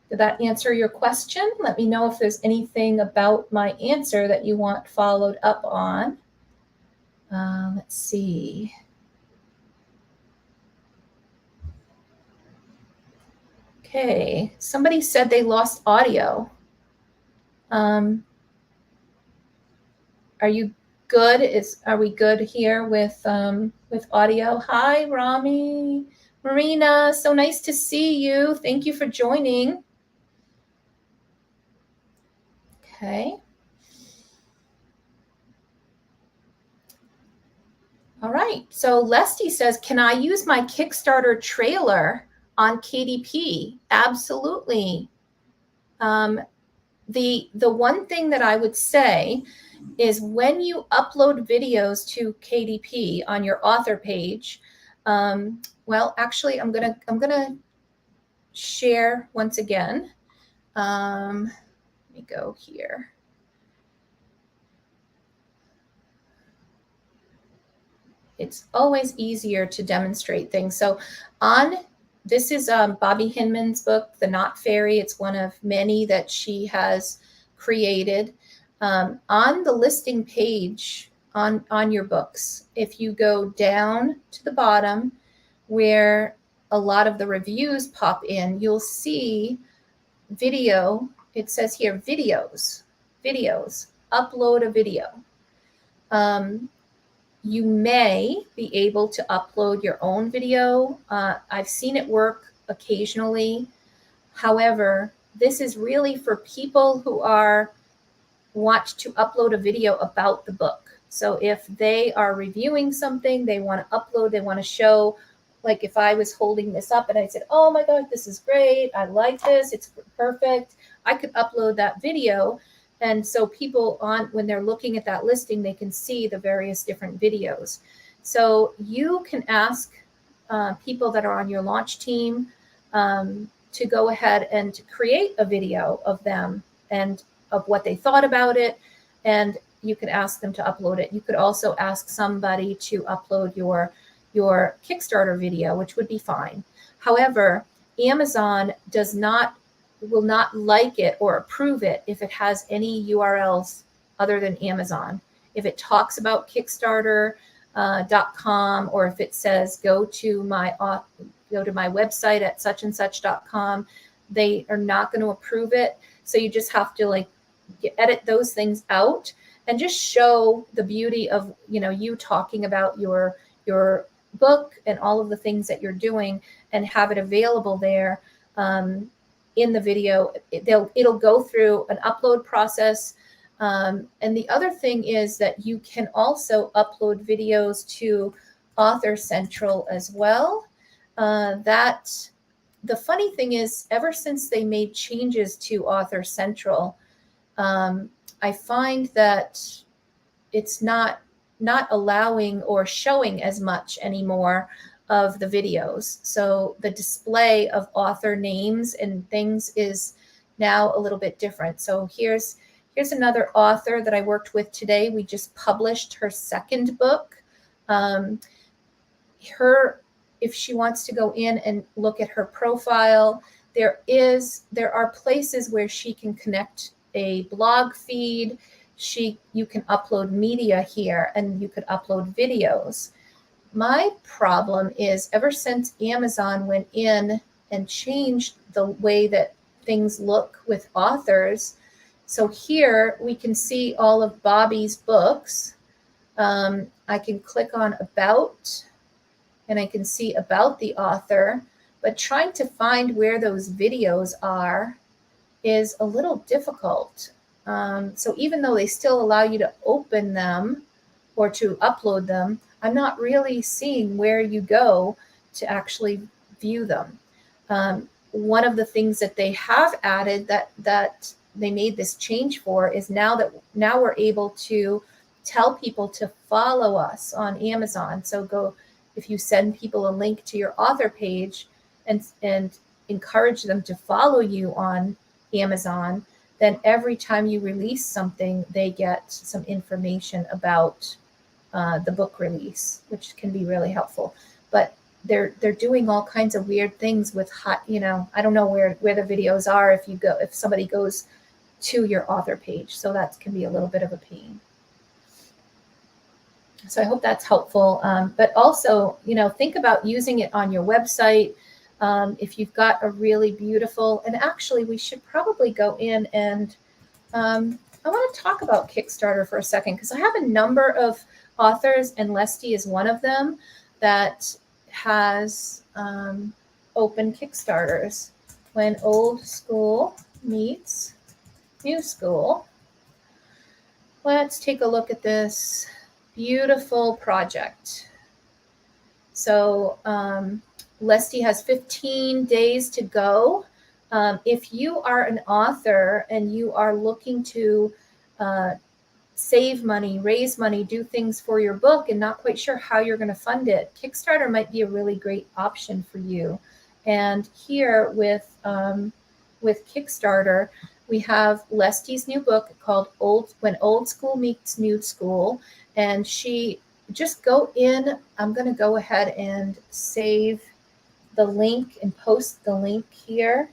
Did that answer your question? Let me know if there's anything about my answer that you want followed up on. Let's see. Okay, somebody said they lost audio. Are you good? Are we good here with audio? Hi, Rami, Marina, so nice to see you. Thank you for joining. Okay. All right. So Lesty says, can I use my Kickstarter trailer on KDP? Absolutely. The one thing that I would say is, when you upload videos to KDP on your author page, well, actually, I'm gonna share once again. Let me go here. It's always easier to demonstrate things. So this is Bobby Hinman's book, The Knot Fairy. It's one of many that she has created. On the listing page on your books, if you go down to the bottom where a lot of the reviews pop in, you'll see video. It says here videos, upload a video. You may be able to upload your own video. I've seen it work occasionally. However, this is really for people who want to upload a video about the book. So if they are reviewing something, they want to upload, they want to show, like if I was holding this up and I said, oh my God, this is great, I like this, it's perfect, I could upload that video. And so people when they're looking at that listing, they can see the various different videos. So you can ask people that are on your launch team to go ahead and create a video of them and of what they thought about it, and you could ask them to upload it. You could also ask somebody to upload your Kickstarter video, which would be fine. However, Amazon will not like it or approve it if it has any URLs other than Amazon. If it talks about Kickstarter.com, or if it says go to my website at suchandsuch.com, they are not going to approve it. So you just have to edit those things out and just show the beauty of you talking about your book and all of the things that you're doing, and have it available there in the video. It'll go through an upload process. And the other thing is that you can also upload videos to Author Central as well. The funny thing is, ever since they made changes to Author Central, I find that it's not allowing or showing as much anymore of the videos. So the display of author names and things is now a little bit different. So here's another author that I worked with today. We just published her second book. If she wants to go in and look at her profile, there are places where she can connect a blog feed. You can upload media here, and you could upload videos. My problem is, ever since Amazon went in and changed the way that things look with authors, so here we can see all of Bobby's books. I can click on About, and I can see about the author, but trying to find where those videos are is a little difficult. So even though they still allow you to open them or to upload them, I'm not really seeing where you go to actually view them. One of the things that they have added that they made this change for is now we're able to tell people to follow us on Amazon. So if you send people a link to your author page and encourage them to follow you on Amazon, then every time you release something, they get some information about the book release, which can be really helpful. But they're doing all kinds of weird things with I don't know where the videos are if somebody goes to your author page. So that can be a little bit of a pain. So I hope that's helpful. But also, think about using it on your website. If you've got a really beautiful, and actually we should probably go in and I want to talk about Kickstarter for a second, because I have a number of authors, and Lesty is one of them, that has open Kickstarters. When old school meets new school. Let's take a look at this beautiful project. So Lesty has 15 days to go. If you are an author and you are looking to save money, raise money, do things for your book, and not quite sure how you're going to fund it, Kickstarter might be a really great option for you. And here with Kickstarter, we have Lesty's new book called When Old School Meets New School. And she just go in. I'm going to go ahead and save the link and post the link here.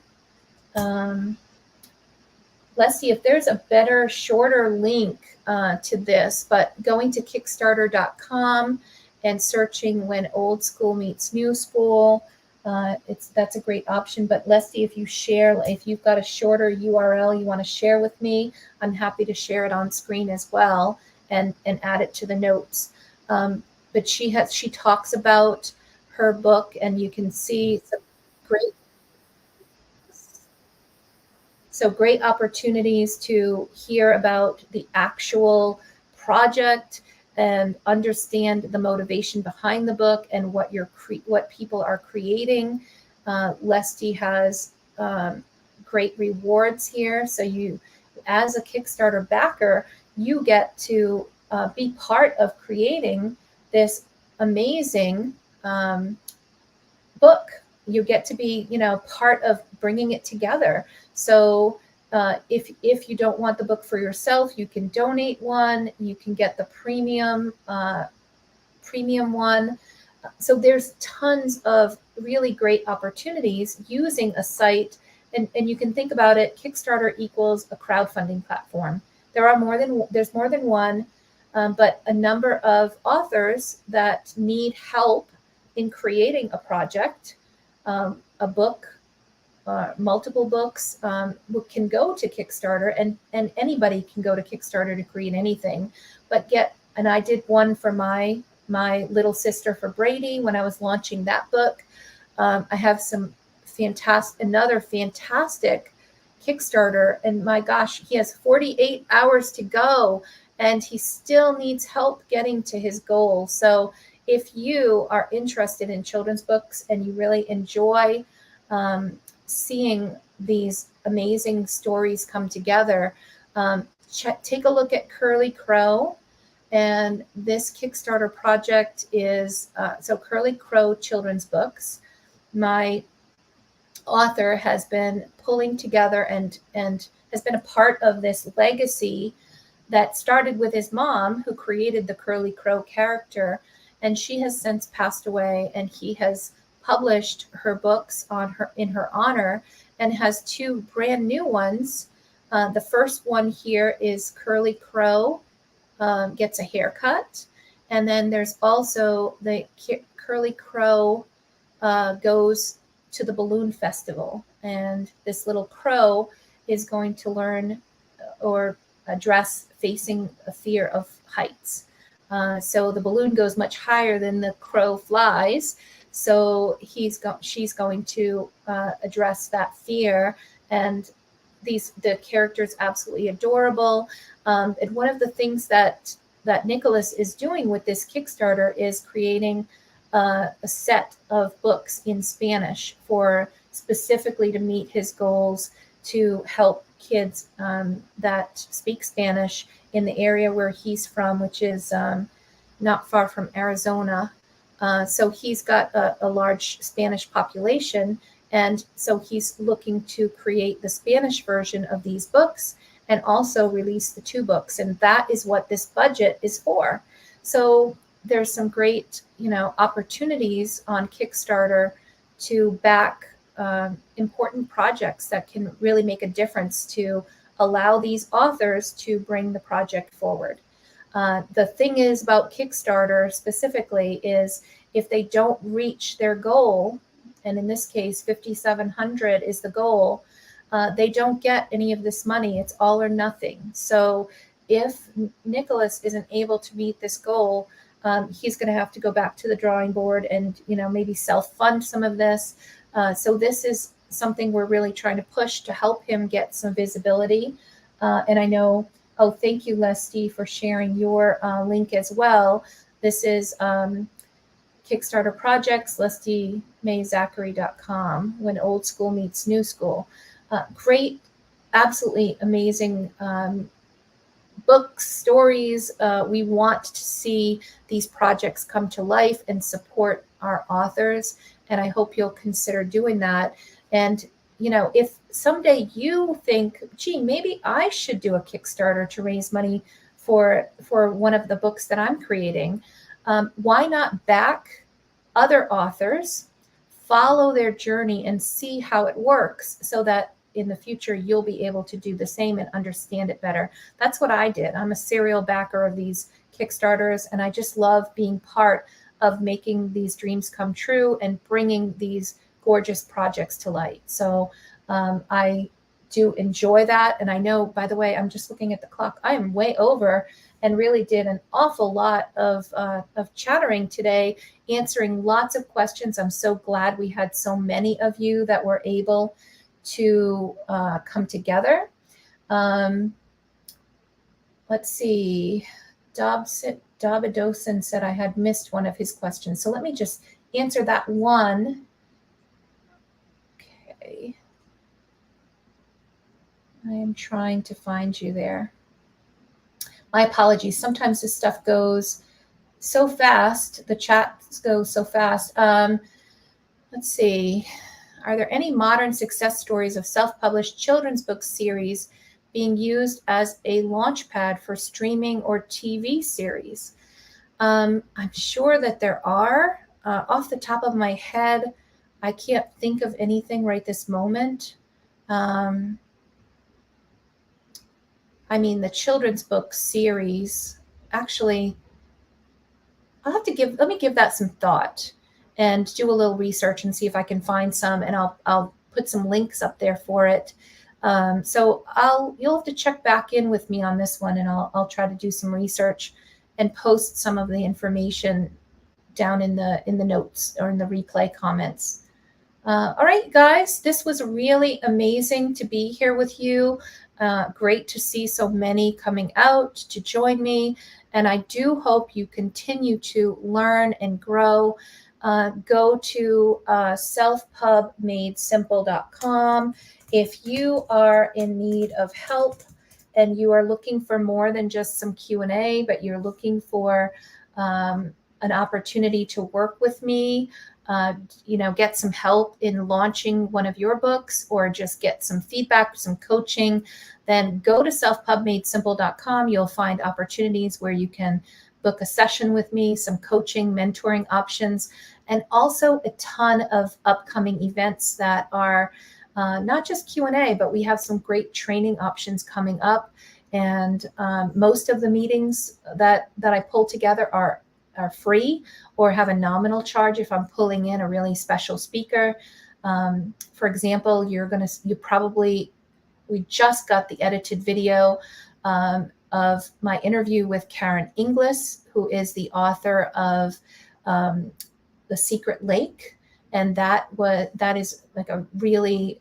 let's see if there's a better, shorter link to this, but going to Kickstarter.com and searching When Old School Meets New School, that's a great option. But Leslie, if you've got a shorter URL you want to share with me, I'm happy to share it on screen as well and add it to the notes. But she talks about her book, and you can see some great great opportunities to hear about the actual project and understand the motivation behind the book and what people are creating. Lesty has great rewards here. So you, as a Kickstarter backer, you get to be part of creating this amazing book. You get to be, part of bringing it together. So if you don't want the book for yourself, you can donate one. You can get the premium one. So there's tons of really great opportunities using a site, and you can think about it. Kickstarter equals a crowdfunding platform. There's more than one, but a number of authors that need help in creating a project, a book, multiple books, can go to Kickstarter, and anybody can go to Kickstarter to create anything. And I did one for my little sister, for Brady, when I was launching that book. I have another fantastic Kickstarter, and my gosh, he has 48 hours to go, and he still needs help getting to his goal. So if you are interested in children's books and you really enjoy seeing these amazing stories come together, take a look at Curly Crow. And this Kickstarter project is Curly Crow Children's Books. My author has been pulling together and has been a part of this legacy that started with his mom, who created the Curly Crow character, and she has since passed away, and he has published her books in her honor, and has two brand new ones. The first one here is Curly Crow Gets a Haircut, and then there's also the Curly Crow Goes to the Balloon Festival, and this little crow is going to learn or address facing a fear of heights. So the balloon goes much higher than the crow flies. So she's going to address that fear, and the character's absolutely adorable. And one of the things that Nicholas is doing with this Kickstarter is creating a set of books in Spanish specifically to meet his goals to help kids that speak Spanish in the area where he's from, which is not far from Arizona. So he's got a large Spanish population, and so he's looking to create the Spanish version of these books and also release the 2 books, and that is what this budget is for. So there's some great, opportunities on Kickstarter to back important projects that can really make a difference to allow these authors to bring the project forward. The thing is about Kickstarter specifically is if they don't reach their goal, and in this case, 5,700 is the goal, they don't get any of this money. It's all or nothing. So if Nicholas isn't able to meet this goal, he's going to have to go back to the drawing board and, maybe self-fund some of this. So this is something we're really trying to push to help him get some visibility. And I know, thank you, Leslie, for sharing your link as well. This is Kickstarter projects, LeslieMayZachary.com, When Old School Meets New School. Great, absolutely amazing books, stories. We want to see these projects come to life and support our authors, and I hope you'll consider doing that. And if someday you think, gee, maybe I should do a Kickstarter to raise money for one of the books that I'm creating, why not back other authors, follow their journey, and see how it works, so that in the future, you'll be able to do the same and understand it better. That's what I did. I'm a serial backer of these Kickstarters, and I just love being part of making these dreams come true and bringing these gorgeous projects to light. So I do enjoy that. And I know, by the way, I'm just looking at the clock. I am way over and really did an awful lot of chattering today, answering lots of questions. I'm so glad we had so many of you that were able to come together. Let's see. Dabadosin said I had missed one of his questions. So let me just answer that one. Okay. I am trying to find you there. My apologies. Sometimes this stuff goes so fast. The chats go so fast. Let's see. Are there any modern success stories of self-published children's book series being used as a launchpad for streaming or TV series? I'm sure that there are. Off the top of my head, I can't think of anything right this moment. I mean, the children's book series, actually, let me give that some thought and do a little research and see if I can find some, and I'll put some links up there for it. So you'll have to check back in with me on this one, and I'll try to do some research and post some of the information down in the notes or in the replay comments. All right, guys, this was really amazing to be here with you. Great to see so many coming out to join me. And I do hope you continue to learn and grow. Go to selfpubmadesimple.com. If you are in need of help and you are looking for more than just some Q&A, but you're looking for an opportunity to work with me, get some help in launching one of your books, or just get some feedback, some coaching, then go to selfpubmadesimple.com. You'll find opportunities where you can book a session with me, some coaching, mentoring options, and also a ton of upcoming events that are not just Q&A, but we have some great training options coming up. And most of the meetings that I pull together are free or have a nominal charge if I'm pulling in a really special speaker. For example, we just got the edited video of my interview with Karen Inglis, who is the author of The Secret Lake. And that is like a really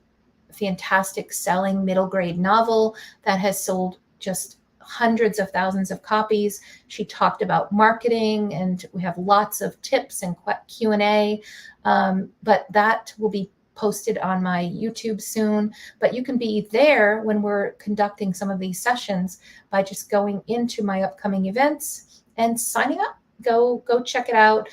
fantastic selling middle grade novel that has sold just hundreds of thousands of copies. She talked about marketing, and we have lots of tips and Q&A, but that will be posted on my YouTube soon. But you can be there when we're conducting some of these sessions by just going into my upcoming events and signing up. Go check it out.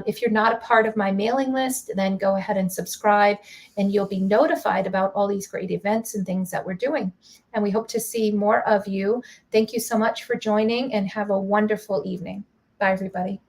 If you're not a part of my mailing list, then go ahead and subscribe, and you'll be notified about all these great events and things that we're doing. And we hope to see more of you. Thank you so much for joining, and have a wonderful evening. Bye, everybody.